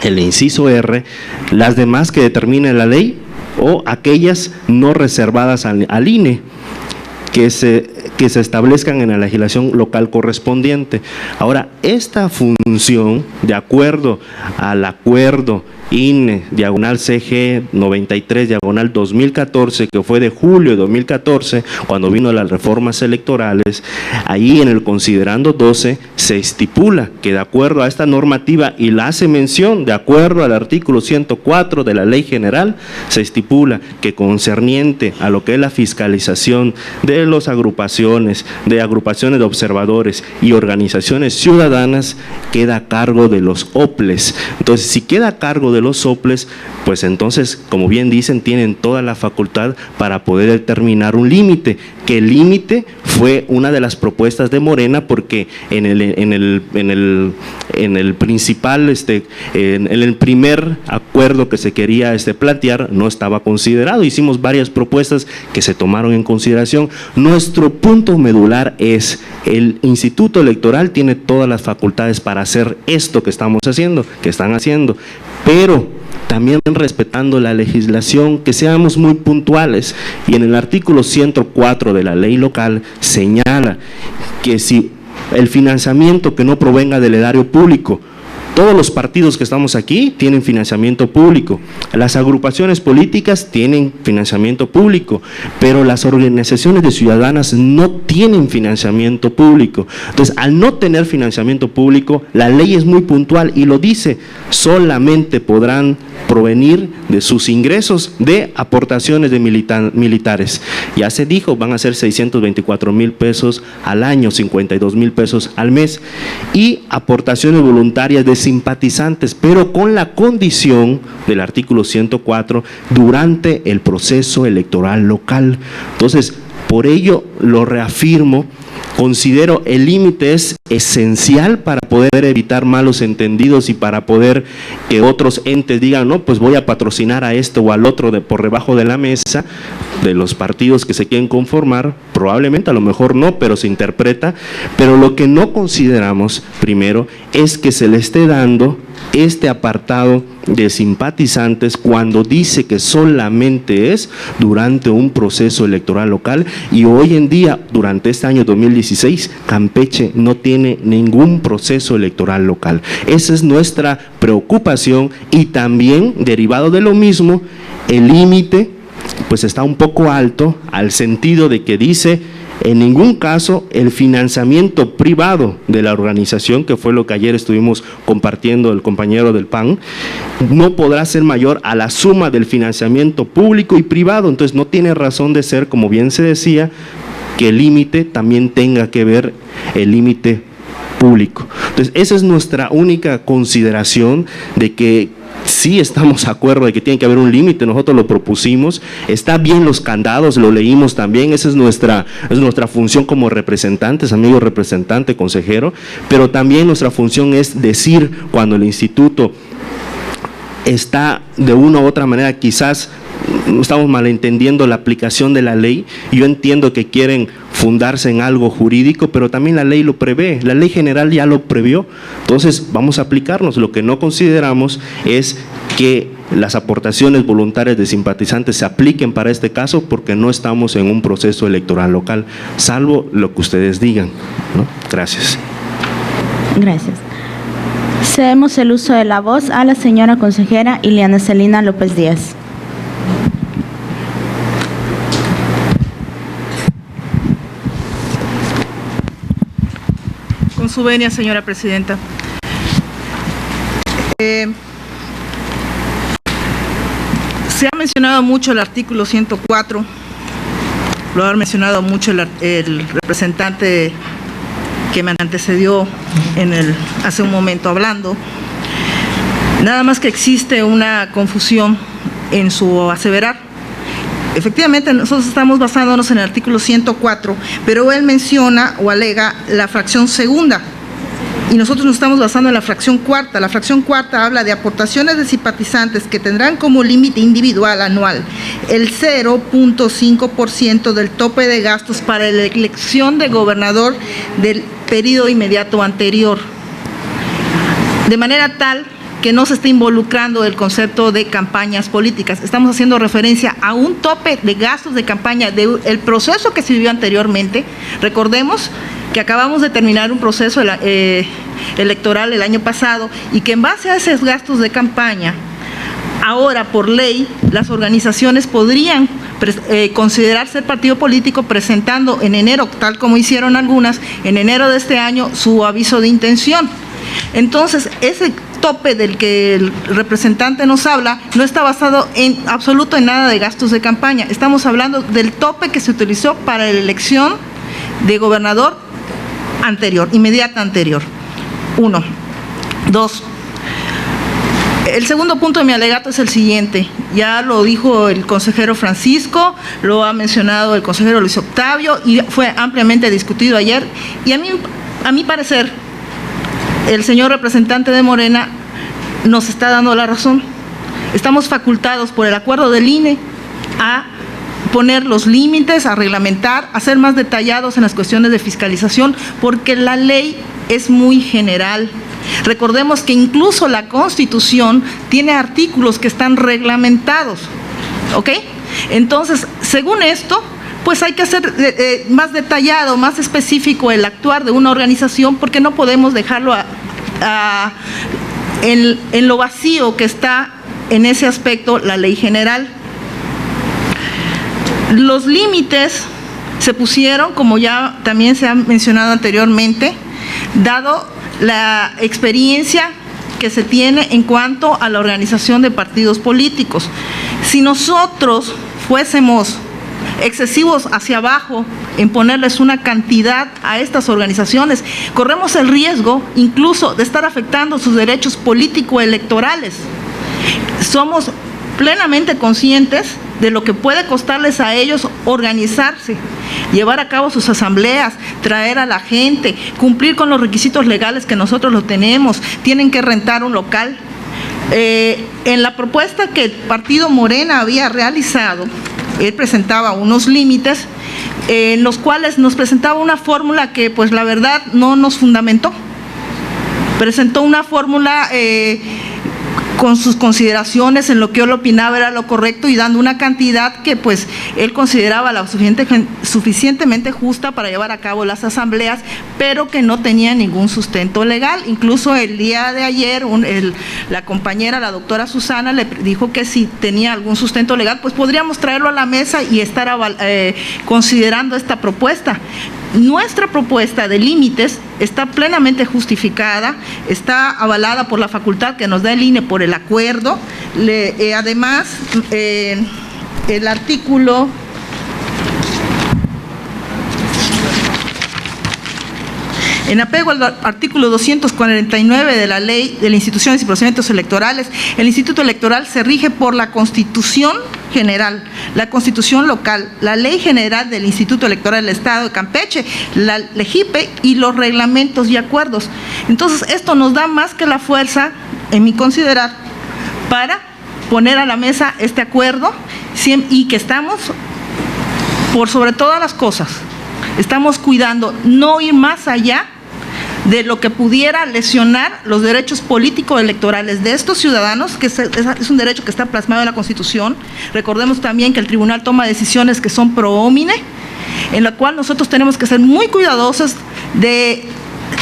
el inciso R, las demás que determine la ley o aquellas no reservadas al INE, que se establezcan en la legislación local correspondiente. Ahora, esta función, de acuerdo al acuerdo INE, /CG 93, /2014, que fue de julio de 2014, cuando vino las reformas electorales, ahí en el considerando 12 se estipula que de acuerdo a esta normativa, y la hace mención, de acuerdo al artículo 104 de la Ley General, se estipula que concerniente a lo que es la fiscalización de las agrupaciones de observadores y organizaciones ciudadanas, queda a cargo de los OPLES. Entonces, si queda a cargo de los OPLES, pues entonces, como bien dicen, tienen toda la facultad para poder determinar un límite, que el límite fue una de las propuestas de Morena, porque en el principal, en el primer acuerdo que se quería plantear, no estaba considerado. Hicimos varias propuestas que se tomaron en consideración. Nuestro punto medular es: el Instituto Electoral tiene todas las facultades para hacer esto que están haciendo, pero también respetando la legislación, que seamos muy puntuales. Y en el artículo 104 de la ley local señala que si el financiamiento que no provenga del erario público, todos los partidos que estamos aquí tienen financiamiento público, las agrupaciones políticas tienen financiamiento público, pero las organizaciones de ciudadanas no tienen financiamiento público. Entonces, al no tener financiamiento público, la ley es muy puntual y lo dice: solamente podrán provenir de sus ingresos de aportaciones de militares. Ya se dijo, van a ser 624,000 pesos al año, 52,000 pesos al mes, y aportaciones voluntarias de simpatizantes, pero con la condición del artículo 104 durante el proceso electoral local. Entonces, por ello lo reafirmo, considero el límite es esencial para poder evitar malos entendidos y para poder que otros entes digan: no, pues voy a patrocinar a esto o al otro por debajo de la mesa de los partidos que se quieren conformar. Probablemente, a lo mejor no, pero se interpreta. Pero lo que no consideramos, primero, es que se le esté dando este apartado de simpatizantes cuando dice que solamente es durante un proceso electoral local, y hoy en día, durante este año 2016, Campeche no tiene ningún proceso electoral local. Esa es nuestra preocupación, y también, derivado de lo mismo, el límite pues está un poco alto, al sentido de que dice: en ningún caso el financiamiento privado de la organización, que fue lo que ayer estuvimos compartiendo el compañero del PAN, no podrá ser mayor a la suma del financiamiento público y privado. Entonces no tiene razón de ser, como bien se decía, que el límite también tenga que ver el límite público. Entonces esa es nuestra única consideración, de que sí estamos de acuerdo de que tiene que haber un límite. Nosotros lo propusimos, está bien los candados, lo leímos también, esa es nuestra función como representantes, amigo representante, consejero, pero también nuestra función es decir cuando el instituto está de una u otra manera, quizás estamos malentendiendo la aplicación de la ley. Yo entiendo que quieren fundarse en algo jurídico, pero también la ley lo prevé, la ley general ya lo previó. Entonces vamos a aplicarnos. Lo que no consideramos es que las aportaciones voluntarias de simpatizantes se apliquen para este caso, porque no estamos en un proceso electoral local, salvo lo que ustedes digan, ¿no? Gracias. Gracias. Cedemos el uso de la voz a la señora consejera Ileana Celina López Díaz. Con su venia, señora presidenta. Se ha mencionado mucho el artículo 104, lo ha mencionado mucho el representante que me antecedió hace un momento hablando. Nada más que existe una confusión en su aseverar. Efectivamente, nosotros estamos basándonos en el artículo 104, pero él menciona o alega la fracción segunda, y nosotros nos estamos basando en la fracción cuarta. La fracción cuarta habla de aportaciones de simpatizantes que tendrán como límite individual anual el 0.5% del tope de gastos para la elección de gobernador del periodo inmediato anterior, de manera tal que no se esté involucrando el concepto de campañas políticas. Estamos haciendo referencia a un tope de gastos de campaña del proceso que se vivió anteriormente. Recordemos que acabamos de terminar un proceso electoral el año pasado y que en base a esos gastos de campaña, ahora por ley, las organizaciones podrían considerar ser partido político presentando en enero, tal como hicieron algunas, en enero de este año, su aviso de intención. Entonces, ese tope del que el representante nos habla no está basado en absoluto en nada de gastos de campaña. Estamos hablando del tope que se utilizó para la elección de gobernador anterior, inmediata anterior. 1. 2. El segundo punto de mi alegato es el siguiente. Ya lo dijo el consejero Francisco, lo ha mencionado el consejero Luis Octavio y fue ampliamente discutido ayer. Y a mi parecer, el señor representante de Morena nos está dando la razón. Estamos facultados por el acuerdo del INE a poner los límites, a reglamentar, a ser más detallados en las cuestiones de fiscalización, porque la ley es muy general. Recordemos que incluso la Constitución tiene artículos que están reglamentados, ¿ok? Entonces, según esto, pues hay que hacer más detallado, más específico el actuar de una organización, porque no podemos dejarlo en lo vacío que está en ese aspecto la ley general. Los límites se pusieron, como ya también se ha mencionado anteriormente, dado la experiencia que se tiene en cuanto a la organización de partidos políticos. Si nosotros fuésemos excesivos hacia abajo en ponerles una cantidad a estas organizaciones, corremos el riesgo incluso de estar afectando sus derechos político-electorales. Somos plenamente conscientes de lo que puede costarles a ellos organizarse, llevar a cabo sus asambleas, traer a la gente, cumplir con los requisitos legales que nosotros lo tenemos, tienen que rentar un local. En la propuesta que el partido Morena había realizado, él presentaba unos límites en los cuales nos presentaba una fórmula que pues la verdad no nos fundamentó. Presentó una fórmula con sus consideraciones en lo que él opinaba era lo correcto y dando una cantidad que pues él consideraba la suficientemente justa para llevar a cabo las asambleas, pero que no tenía ningún sustento legal. Incluso el día de ayer la compañera, la doctora Susana, le dijo que si tenía algún sustento legal, pues podríamos traerlo a la mesa y estar considerando esta propuesta. Nuestra propuesta de límites está plenamente justificada, está avalada por la facultad que nos da el INE por el acuerdo. Además, el artículo en apego al artículo 249 de la Ley de las Instituciones y Procedimientos Electorales, el Instituto Electoral se rige por la Constitución General, la Constitución Local, la Ley General del Instituto Electoral del Estado de Campeche, la LEGIPE y los reglamentos y acuerdos. Entonces, esto nos da más que la fuerza, en mi considerar, para poner a la mesa este acuerdo y que estamos, por sobre todas las cosas, estamos cuidando no ir más allá de lo que pudiera lesionar los derechos políticos electorales de estos ciudadanos, que es un derecho que está plasmado en la Constitución. Recordemos también que el tribunal toma decisiones que son pro homine, en la cual nosotros tenemos que ser muy cuidadosos de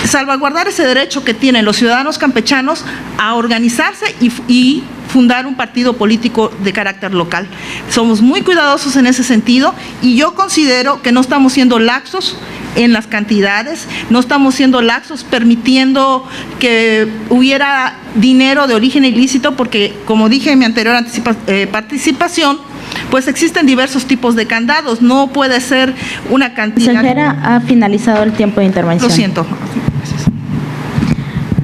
salvaguardar ese derecho que tienen los ciudadanos campechanos a organizarse y fundar un partido político de carácter local. Somos muy cuidadosos en ese sentido y yo considero que no estamos siendo laxos en las cantidades, no estamos siendo laxos permitiendo que hubiera dinero de origen ilícito, porque como dije en mi anterior participación, pues existen diversos tipos de candados, no puede ser una cantidad. Consejera, ha finalizado el tiempo de intervención. Lo siento.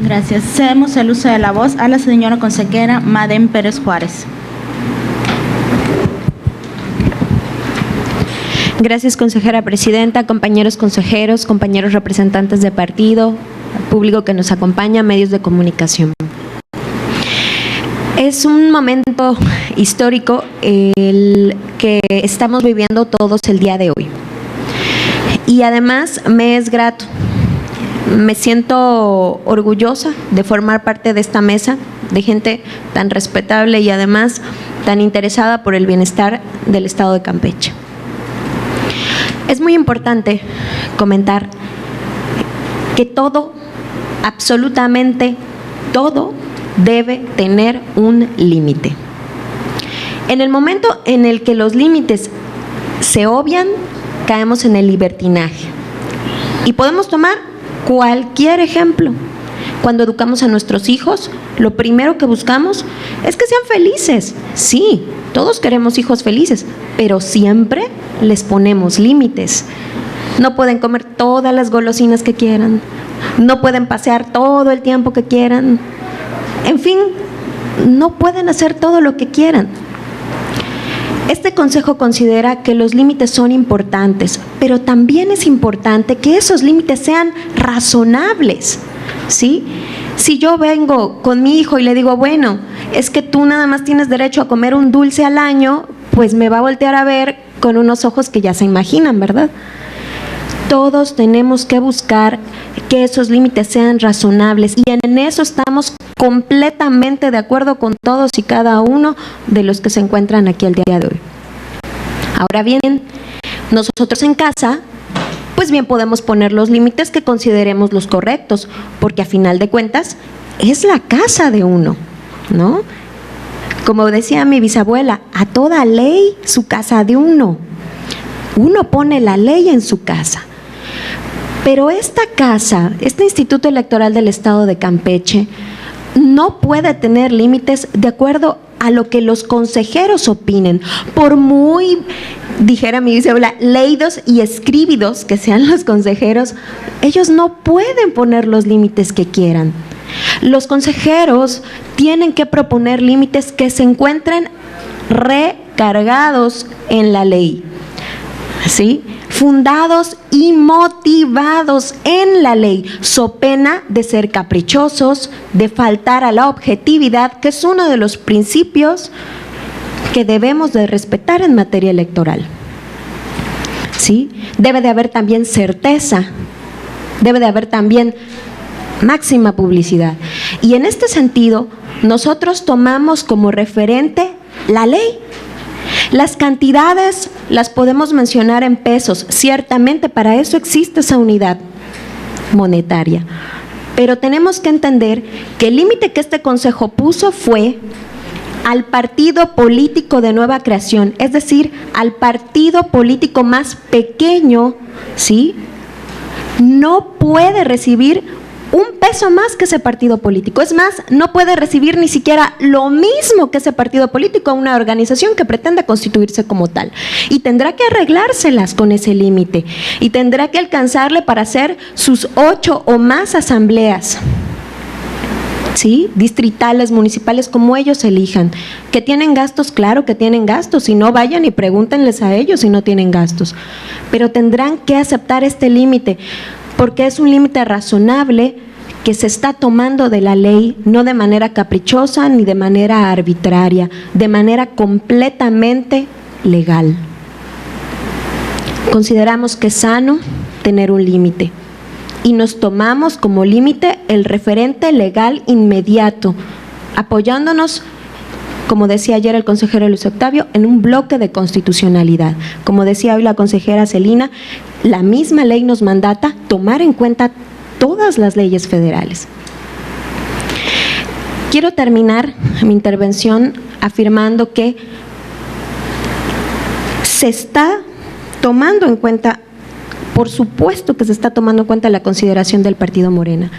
Gracias. Cedemos el uso de la voz a la señora consejera Madem Pérez Juárez. Gracias, consejera presidenta, compañeros consejeros, compañeros representantes de partido, público que nos acompaña, medios de comunicación. Es un momento histórico el que estamos viviendo todos el día de hoy. Y además me es grato, me siento orgullosa de formar parte de esta mesa de gente tan respetable y además tan interesada por el bienestar del Estado de Campeche. Es muy importante comentar que todo, absolutamente todo, debe tener un límite. En el momento en el que los límites se obvian, caemos en el libertinaje. Y podemos tomar cualquier ejemplo. Cuando educamos a nuestros hijos, lo primero que buscamos es que sean felices. Sí, todos queremos hijos felices, pero siempre les ponemos límites. No pueden comer todas las golosinas que quieran, no pueden pasear todo el tiempo que quieran, en fin, no pueden hacer todo lo que quieran. Este consejo considera que los límites son importantes, pero también es importante que esos límites sean razonables, ¿sí? Si yo vengo con mi hijo y le digo, bueno, es que tú nada más tienes derecho a comer un dulce al año, pues me va a voltear a ver con unos ojos que ya se imaginan, ¿verdad? Todos tenemos que buscar que esos límites sean razonables y en eso estamos completamente de acuerdo con todos y cada uno de los que se encuentran aquí el día de hoy. Ahora bien, nosotros en casa, pues bien podemos poner los límites que consideremos los correctos, porque a final de cuentas es la casa de uno, ¿no? Como decía mi bisabuela, a toda ley su casa de uno. Uno pone la ley en su casa. Pero esta casa, este Instituto Electoral del Estado de Campeche, no puede tener límites de acuerdo a lo que los consejeros opinen, por muy, dijera mi bisabuela, leídos y escribidos que sean los consejeros, ellos no pueden poner los límites que quieran. Los consejeros tienen que proponer límites que se encuentren recargados en la ley, ¿sí? Fundados y motivados en la ley, so pena de ser caprichosos, de faltar a la objetividad, que es uno de los principios que debemos de respetar en materia electoral. ¿Sí? Debe de haber también certeza, debe de haber también máxima publicidad. Y en este sentido, nosotros tomamos como referente la ley. Las cantidades las podemos mencionar en pesos, ciertamente para eso existe esa unidad monetaria, pero tenemos que entender que el límite que este consejo puso fue al partido político de nueva creación, es decir, al partido político más pequeño, ¿sí? No puede recibir un peso más que ese partido político. Es más, no puede recibir ni siquiera lo mismo que ese partido político a una organización que pretenda constituirse como tal. Y tendrá que arreglárselas con ese límite. Y tendrá que alcanzarle para hacer sus 8 o más asambleas, ¿sí? Distritales, municipales, como ellos elijan. ¿Que tienen gastos? Claro que tienen gastos. Si no, vayan y pregúntenles a ellos si no tienen gastos. Pero tendrán que aceptar este límite, porque es un límite razonable que se está tomando de la ley, no de manera caprichosa ni de manera arbitraria, de manera completamente legal. Consideramos que es sano tener un límite. y nos tomamos como límite el referente legal inmediato, apoyándonos, como decía ayer el consejero Luis Octavio, en un bloque de constitucionalidad. Como decía hoy la consejera Celina, la misma ley nos mandata tomar en cuenta todas las leyes federales. Quiero terminar mi intervención afirmando que se está tomando en cuenta, por supuesto que se está tomando en cuenta la consideración del Partido Morena,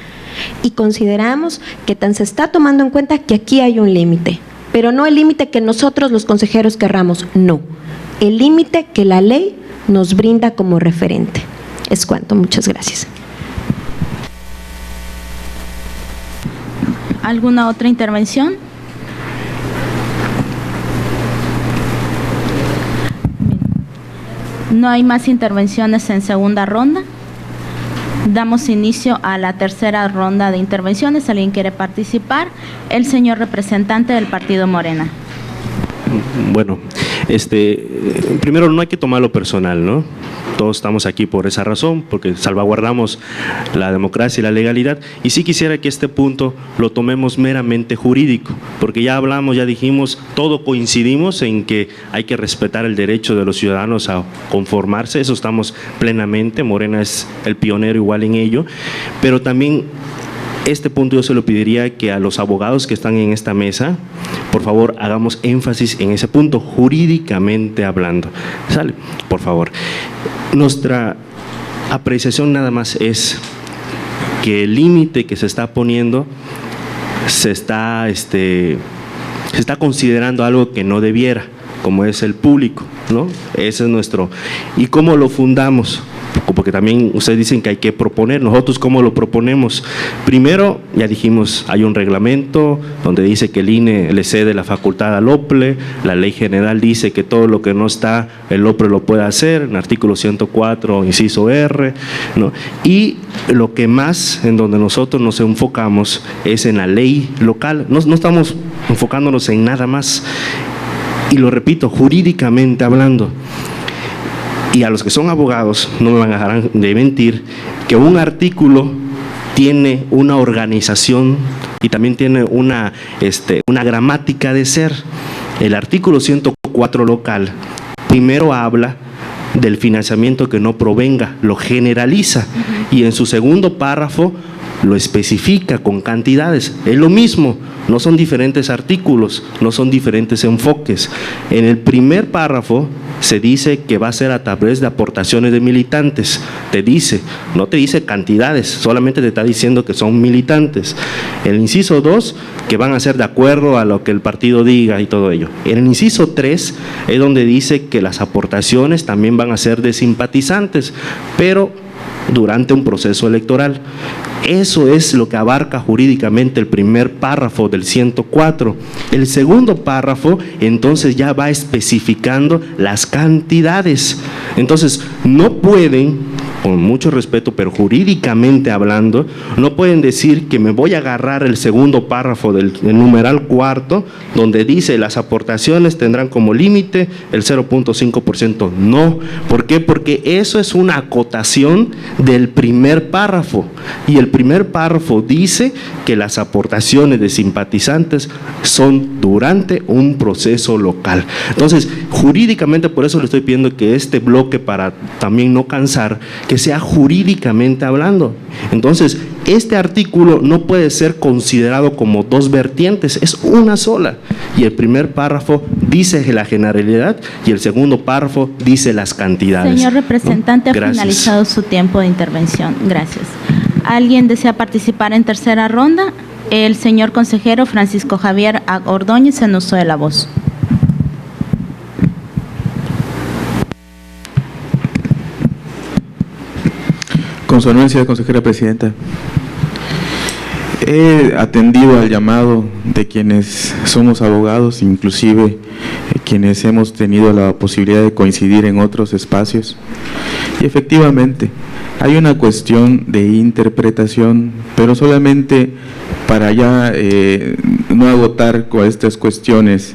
y consideramos que tan se está tomando en cuenta que aquí hay un límite, pero no el límite que nosotros los consejeros querramos, no, el límite que la ley nos brinda como referente. Es cuanto, muchas gracias. ¿Alguna otra intervención? No hay más intervenciones en segunda ronda. Damos inicio a la tercera ronda de intervenciones. ¿Alguien quiere participar? El señor representante del Partido Morena. Bueno, primero no hay que tomarlo personal, ¿no? Todos estamos aquí por esa razón, porque salvaguardamos la democracia y la legalidad, y sí quisiera que este punto lo tomemos meramente jurídico, porque ya hablamos, ya dijimos, todo coincidimos en que hay que respetar el derecho de los ciudadanos a conformarse, eso estamos plenamente, Morena es el pionero igual en ello, pero también este punto yo se lo pediría que a los abogados que están en esta mesa, por favor, hagamos énfasis en ese punto, jurídicamente hablando. ¿Sale? Por favor. Nuestra apreciación nada más es que el límite que se está poniendo se está considerando algo que no debiera, como es el público, ¿no? Ese es nuestro. ¿Y cómo lo fundamos? Porque también ustedes dicen que hay que proponer, nosotros ¿cómo lo proponemos? Primero, ya dijimos, hay un reglamento donde dice que el INE le cede la facultad al OPLE, la ley general dice que todo lo que no está, el OPLE lo puede hacer, en el artículo 104, inciso R, ¿no? Y lo que más, en donde nosotros nos enfocamos, es en la ley local, no estamos enfocándonos en nada más, y lo repito, jurídicamente hablando. Y a los que son abogados no me van a dejar de mentir que un artículo tiene una organización y también tiene una gramática de ser. El artículo 104 local primero habla del financiamiento que no provenga, lo generaliza, y en su segundo párrafo lo especifica con cantidades. Es lo mismo, no son diferentes artículos, no son diferentes enfoques. En el primer párrafo se dice que va a ser a través de aportaciones de militantes, no te dice cantidades, solamente te está diciendo que son militantes. El inciso 2, que van a ser de acuerdo a lo que el partido diga y todo ello. En el inciso 3 es donde dice que las aportaciones también van a ser de simpatizantes, pero durante un proceso electoral. Eso es lo que abarca jurídicamente el primer párrafo del 104. El segundo párrafo entonces ya va especificando las cantidades. Entonces no pueden, con mucho respeto, pero jurídicamente hablando, no pueden decir que me voy a agarrar el segundo párrafo del numeral cuarto, donde dice las aportaciones tendrán como límite el 0.5%. No, ¿por qué? Porque eso es una acotación del primer párrafo, y el primer párrafo dice que las aportaciones de simpatizantes son durante un proceso local. Entonces, jurídicamente, por eso le estoy pidiendo que este bloque, para también no cansar, que sea jurídicamente hablando. Entonces, este artículo no puede ser considerado como dos vertientes, es una sola. Y el primer párrafo dice la generalidad y el segundo párrafo dice las cantidades. Señor representante, ¿no? Ha finalizado su tiempo de intervención. Gracias. ¿Alguien desea participar en tercera ronda? El señor consejero Francisco Javier Ordóñez, en uso de la voz. Con su anuencia, consejera presidenta. He atendido al llamado de quienes somos abogados, inclusive quienes hemos tenido la posibilidad de coincidir en otros espacios. Y efectivamente, hay una cuestión de interpretación, pero solamente para ya no agotar con estas cuestiones,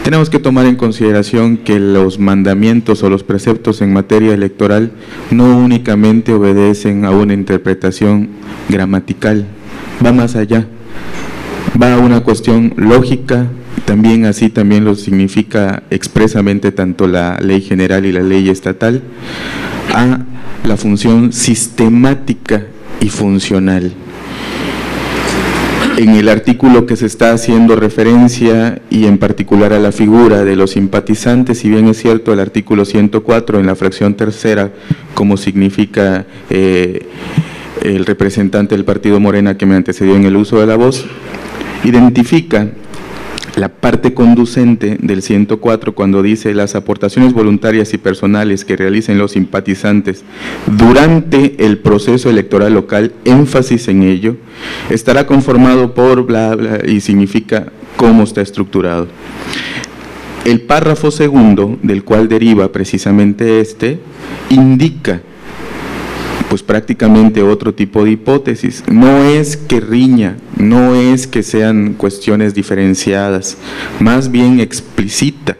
tenemos que tomar en consideración que los mandamientos o los preceptos en materia electoral no únicamente obedecen a una interpretación gramatical, va más allá, va a una cuestión lógica, también así también lo significa expresamente tanto la ley general y la ley estatal, a la función sistemática y funcional. En el artículo que se está haciendo referencia y en particular a la figura de los simpatizantes, si bien es cierto el artículo 104 en la fracción tercera, como significa el representante del partido Morena que me antecedió en el uso de la voz, identifica la parte conducente del 104 cuando dice las aportaciones voluntarias y personales que realicen los simpatizantes durante el proceso electoral local, énfasis en ello, estará conformado por bla, bla, y significa cómo está estructurado. El párrafo segundo, del cual deriva precisamente indica pues prácticamente otro tipo de hipótesis. No es que riña, no es que sean cuestiones diferenciadas, más bien explicita.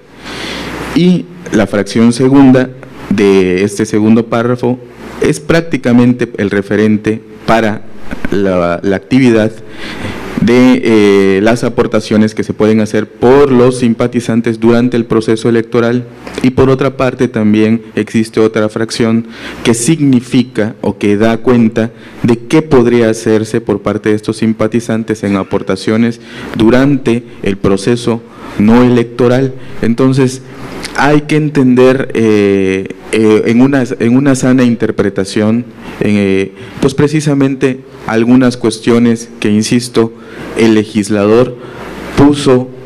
Y la fracción segunda de este segundo párrafo es prácticamente el referente para la actividad de las aportaciones que se pueden hacer por los simpatizantes durante el proceso electoral. Y por otra parte también existe otra fracción que significa o que da cuenta de qué podría hacerse por parte de estos simpatizantes en aportaciones durante el proceso no electoral. Entonces hay que entender en una sana interpretación pues precisamente algunas cuestiones que, insisto, el legislador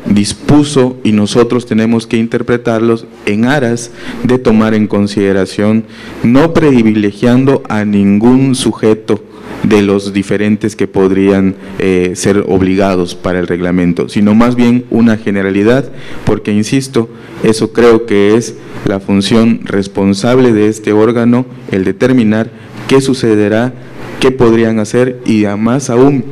dispuso y nosotros tenemos que interpretarlos en aras de tomar en consideración, no privilegiando a ningún sujeto de los diferentes que podrían ser obligados para el reglamento, sino más bien una generalidad, porque insisto, eso creo que es la función responsable de este órgano, el determinar qué sucederá, qué podrían hacer y además aún,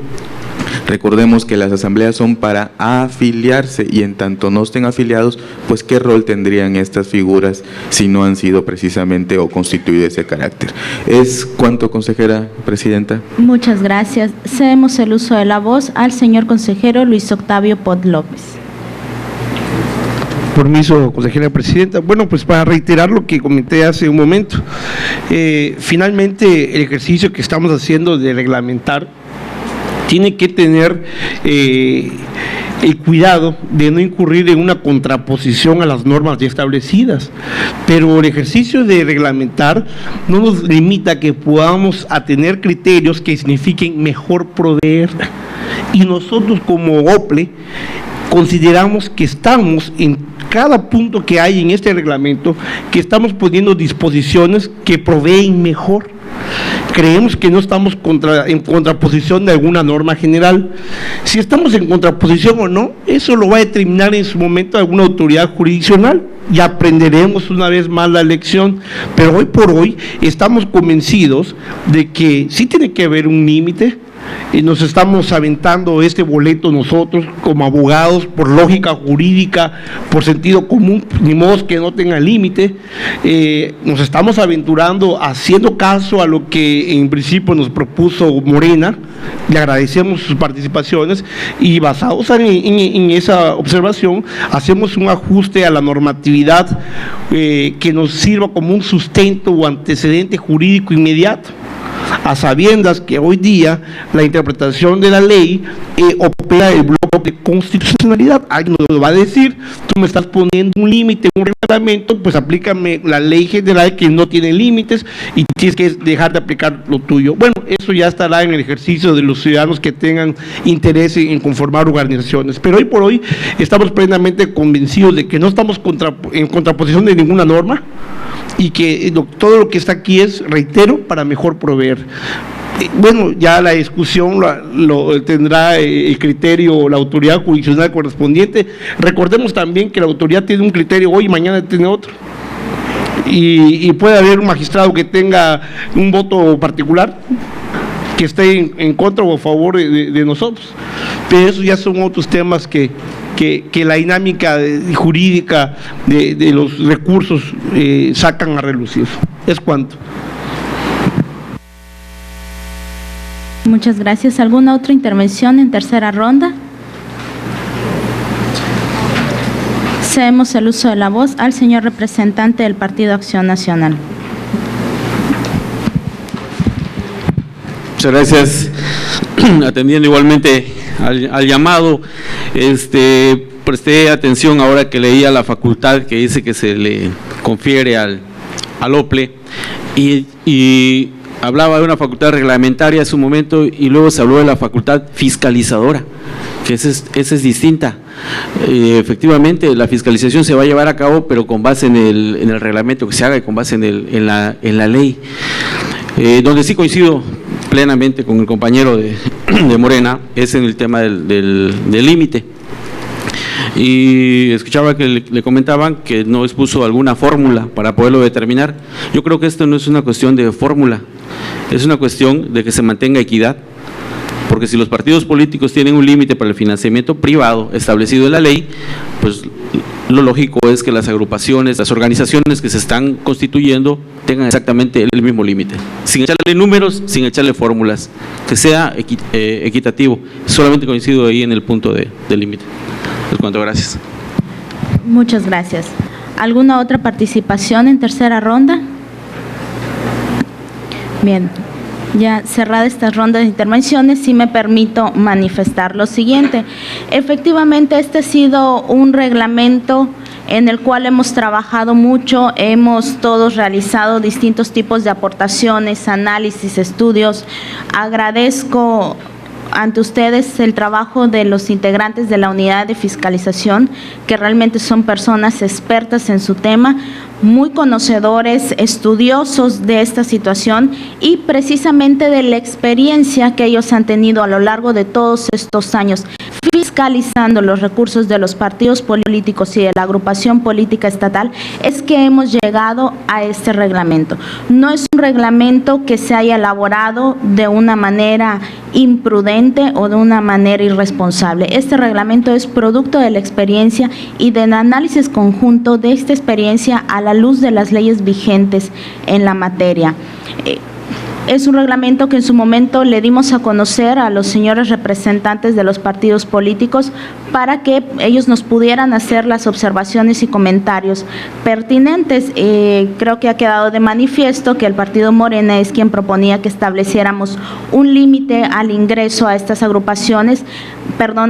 recordemos que las asambleas son para afiliarse y en tanto no estén afiliados, pues qué rol tendrían estas figuras si no han sido precisamente o constituido ese carácter. ¿Es cuanto, consejera presidenta? Muchas gracias. Cedemos el uso de la voz al señor consejero Luis Octavio Pott López. Permiso, consejera presidenta. Bueno, pues para reiterar lo que comenté hace un momento, finalmente el ejercicio que estamos haciendo de reglamentar tiene que tener el cuidado de no incurrir en una contraposición a las normas ya establecidas, pero el ejercicio de reglamentar no nos limita a que podamos a tener criterios que signifiquen mejor proveer, y nosotros como OPLE consideramos que estamos en cada punto que hay en este reglamento, que estamos poniendo disposiciones que proveen mejor. Creemos que no estamos en contraposición de alguna norma general. Si estamos en contraposición o no, eso lo va a determinar en su momento alguna autoridad jurisdiccional y aprenderemos una vez más la lección, pero hoy por hoy estamos convencidos de que sí tiene que haber un límite. Y nos estamos aventando este boleto nosotros como abogados por lógica jurídica, por sentido común, ni modo que no tenga límite. Nos estamos aventurando haciendo caso a lo que en principio nos propuso Morena. Le agradecemos sus participaciones y basados en esa observación hacemos un ajuste a la normatividad que nos sirva como un sustento o antecedente jurídico inmediato, a sabiendas que hoy día la interpretación de la ley opera el bloque de constitucionalidad. Alguien nos va a decir, tú me estás poniendo un límite, un reglamento, pues aplícame la ley general que no tiene límites y tienes que dejar de aplicar lo tuyo. Bueno, eso ya estará en el ejercicio de los ciudadanos que tengan interés en conformar organizaciones, pero hoy por hoy estamos plenamente convencidos de que no estamos en contraposición de ninguna norma y que todo lo que está aquí es, reitero, para mejor proveer. Bueno, ya la discusión lo tendrá el criterio, la autoridad jurisdiccional correspondiente. Recordemos también que la autoridad tiene un criterio hoy y mañana tiene otro. Y puede haber un magistrado que tenga un voto particular, que esté en contra o a favor de nosotros. Pero eso ya son otros temas que la dinámica jurídica de los recursos sacan a relucir. Es cuanto. Muchas gracias. ¿Alguna otra intervención en tercera ronda? Cedemos el uso de la voz al señor representante del Partido Acción Nacional. Muchas gracias. Atendiendo igualmente al llamado, presté atención ahora que leía la facultad que dice que se le confiere al OPLE y hablaba de una facultad reglamentaria en su momento y luego se habló de la facultad fiscalizadora, que esa es distinta. Efectivamente, la fiscalización se va a llevar a cabo, pero con base en el reglamento que se haga y con base en la ley. Donde sí coincido plenamente con el compañero de Morena es en el tema del límite. Y escuchaba que le comentaban que no expuso alguna fórmula para poderlo determinar. Yo creo que esto no es una cuestión de fórmula, es una cuestión de que se mantenga equidad, porque si los partidos políticos tienen un límite para el financiamiento privado establecido en la ley, pues lo lógico es que las agrupaciones, las organizaciones que se están constituyendo tengan exactamente el mismo límite, sin echarle números, sin echarle fórmulas, que sea equitativo. Solamente coincido ahí en el punto del límite. Es cuanto, gracias. Muchas gracias. ¿Alguna otra participación en tercera ronda? Bien, ya cerrada esta ronda de intervenciones, sí me permito manifestar lo siguiente. Efectivamente, este ha sido un reglamento en el cual hemos trabajado mucho, hemos todos realizado distintos tipos de aportaciones, análisis, estudios. Agradezco ante ustedes el trabajo de los integrantes de la unidad de fiscalización, que realmente son personas expertas en su tema, muy conocedores, estudiosos de esta situación y precisamente de la experiencia que ellos han tenido a lo largo de todos estos años fiscalizando los recursos de los partidos políticos y de la agrupación política estatal, es que hemos llegado a este reglamento. No es un reglamento que se haya elaborado de una manera imprudente o de una manera irresponsable. Este reglamento es producto de la experiencia y del análisis conjunto de esta experiencia a la luz de las leyes vigentes en la materia. Es un reglamento que en su momento le dimos a conocer a los señores representantes de los partidos políticos para que ellos nos pudieran hacer las observaciones y comentarios pertinentes. Creo que ha quedado de manifiesto que el partido Morena es quien proponía que estableciéramos un límite al ingreso a estas agrupaciones,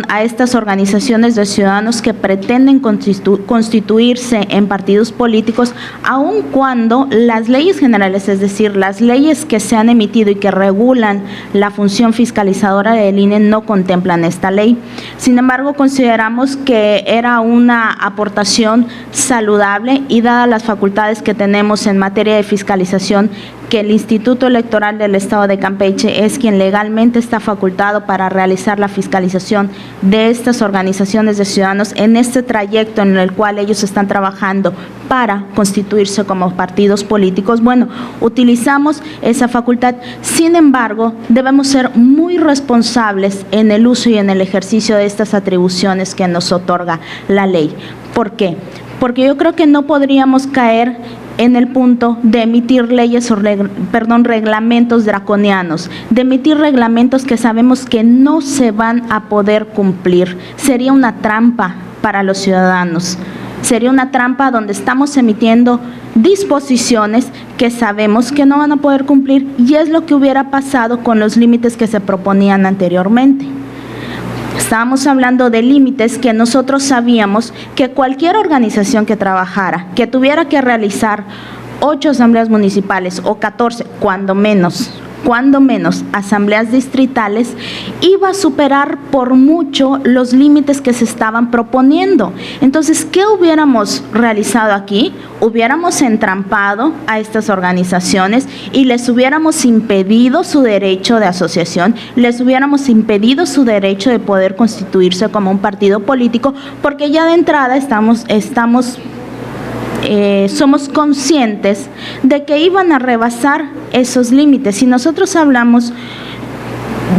a estas organizaciones de ciudadanos que pretenden constituirse en partidos políticos, aun cuando las leyes generales, es decir, las leyes que se han emitido y que regulan la función fiscalizadora del INE no contemplan esta ley. Sin embargo, consideramos que era una aportación saludable y dadas las facultades que tenemos en materia de fiscalización, que el Instituto Electoral del Estado de Campeche es quien legalmente está facultado para realizar la fiscalización de estas organizaciones de ciudadanos en este trayecto en el cual ellos están trabajando para constituirse como partidos políticos. Bueno, utilizamos esa facultad. Sin embargo, debemos ser muy responsables en el uso y en el ejercicio de estas atribuciones que nos otorga la ley. ¿Por qué? Porque yo creo que no podríamos caer en el punto de emitir leyes o reglamentos draconianos, de emitir reglamentos que sabemos que no se van a poder cumplir. Sería una trampa para los ciudadanos. Sería una trampa donde estamos emitiendo disposiciones que sabemos que no van a poder cumplir, y es lo que hubiera pasado con los límites que se proponían anteriormente. Estábamos hablando de límites que nosotros sabíamos que cualquier organización que trabajara, que tuviera que realizar 8 asambleas municipales o 14, cuando menos asambleas distritales, iba a superar por mucho los límites que se estaban proponiendo. Entonces, ¿qué hubiéramos realizado aquí? Hubiéramos entrampado a estas organizaciones y les hubiéramos impedido su derecho de asociación, les hubiéramos impedido su derecho de poder constituirse como un partido político, porque ya de entrada somos conscientes de que iban a rebasar esos límites. Si nosotros hablamos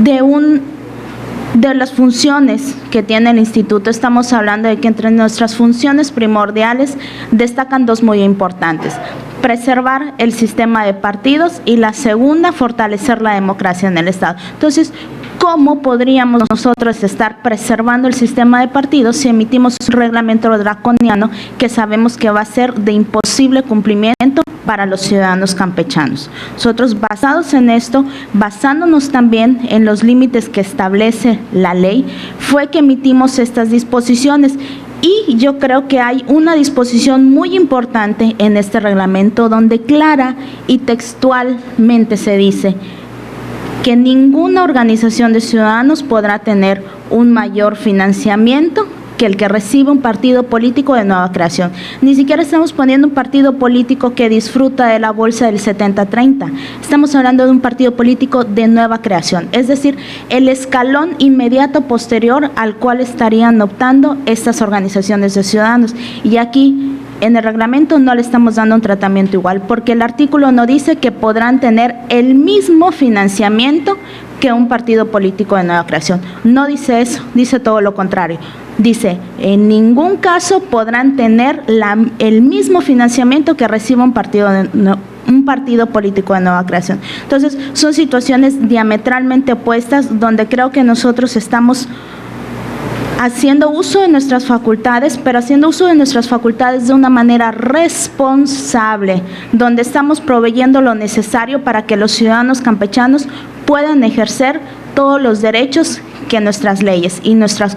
de las funciones que tiene el instituto. Estamos hablando de que entre nuestras funciones primordiales destacan dos muy importantes: preservar el sistema de partidos y la segunda, fortalecer la democracia en el Estado. Entonces, ¿cómo podríamos nosotros estar preservando el sistema de partidos si emitimos un reglamento draconiano que sabemos que va a ser de imposible cumplimiento para los ciudadanos campechanos? Nosotros, basados en esto, basándonos también en los límites que establece la ley, fue que emitimos estas disposiciones. Y yo creo que hay una disposición muy importante en este reglamento donde clara y textualmente se dice que ninguna organización de ciudadanos podrá tener un mayor financiamiento que el que recibe un partido político de nueva creación. Ni siquiera estamos poniendo un partido político que disfruta de la bolsa del 70-30. Estamos hablando de un partido político de nueva creación, es decir, el escalón inmediato posterior al cual estarían optando estas organizaciones de ciudadanos. Y aquí, en el reglamento, no le estamos dando un tratamiento igual, porque el artículo no dice que podrán tener el mismo financiamiento que un partido político de nueva creación. No dice eso, dice todo lo contrario. Dice, en ningún caso podrán tener el mismo financiamiento que reciba un partido político de nueva creación. Entonces, son situaciones diametralmente opuestas donde creo que nosotros estamos haciendo uso de nuestras facultades, pero haciendo uso de nuestras facultades de una manera responsable, donde estamos proveyendo lo necesario para que los ciudadanos campechanos puedan ejercer todos los derechos que nuestras leyes y nuestra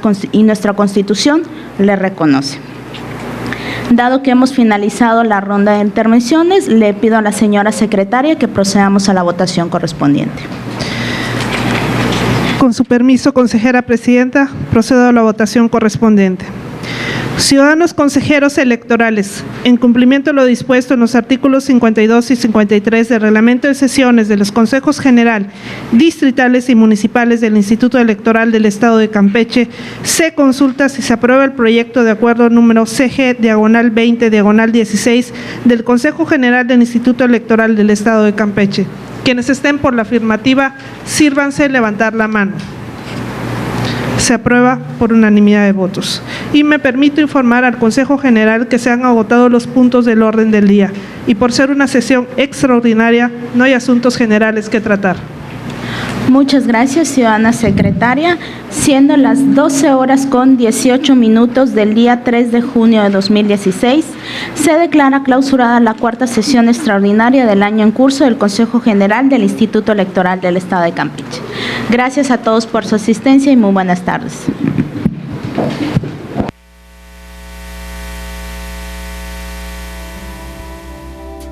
Constitución le reconoce. Dado que hemos finalizado la ronda de intervenciones, le pido a la señora secretaria que procedamos a la votación correspondiente. Con su permiso, consejera presidenta, procedo a la votación correspondiente. Ciudadanos consejeros electorales, en cumplimiento de lo dispuesto en los artículos 52 y 53 del Reglamento de Sesiones de los Consejos General, Distritales y Municipales del Instituto Electoral del Estado de Campeche, se consulta si se aprueba el proyecto de acuerdo número CG/20/16 del Consejo General del Instituto Electoral del Estado de Campeche. Quienes estén por la afirmativa, sírvanse levantar la mano. Se aprueba por unanimidad de votos. Y me permito informar al Consejo General que se han agotado los puntos del orden del día y por ser una sesión extraordinaria no hay asuntos generales que tratar. Muchas gracias, ciudadana secretaria. Siendo las 12:18 del día 3 de junio de 2016, se declara clausurada la cuarta sesión extraordinaria del año en curso del Consejo General del Instituto Electoral del Estado de Campeche. Gracias a todos por su asistencia y muy buenas tardes.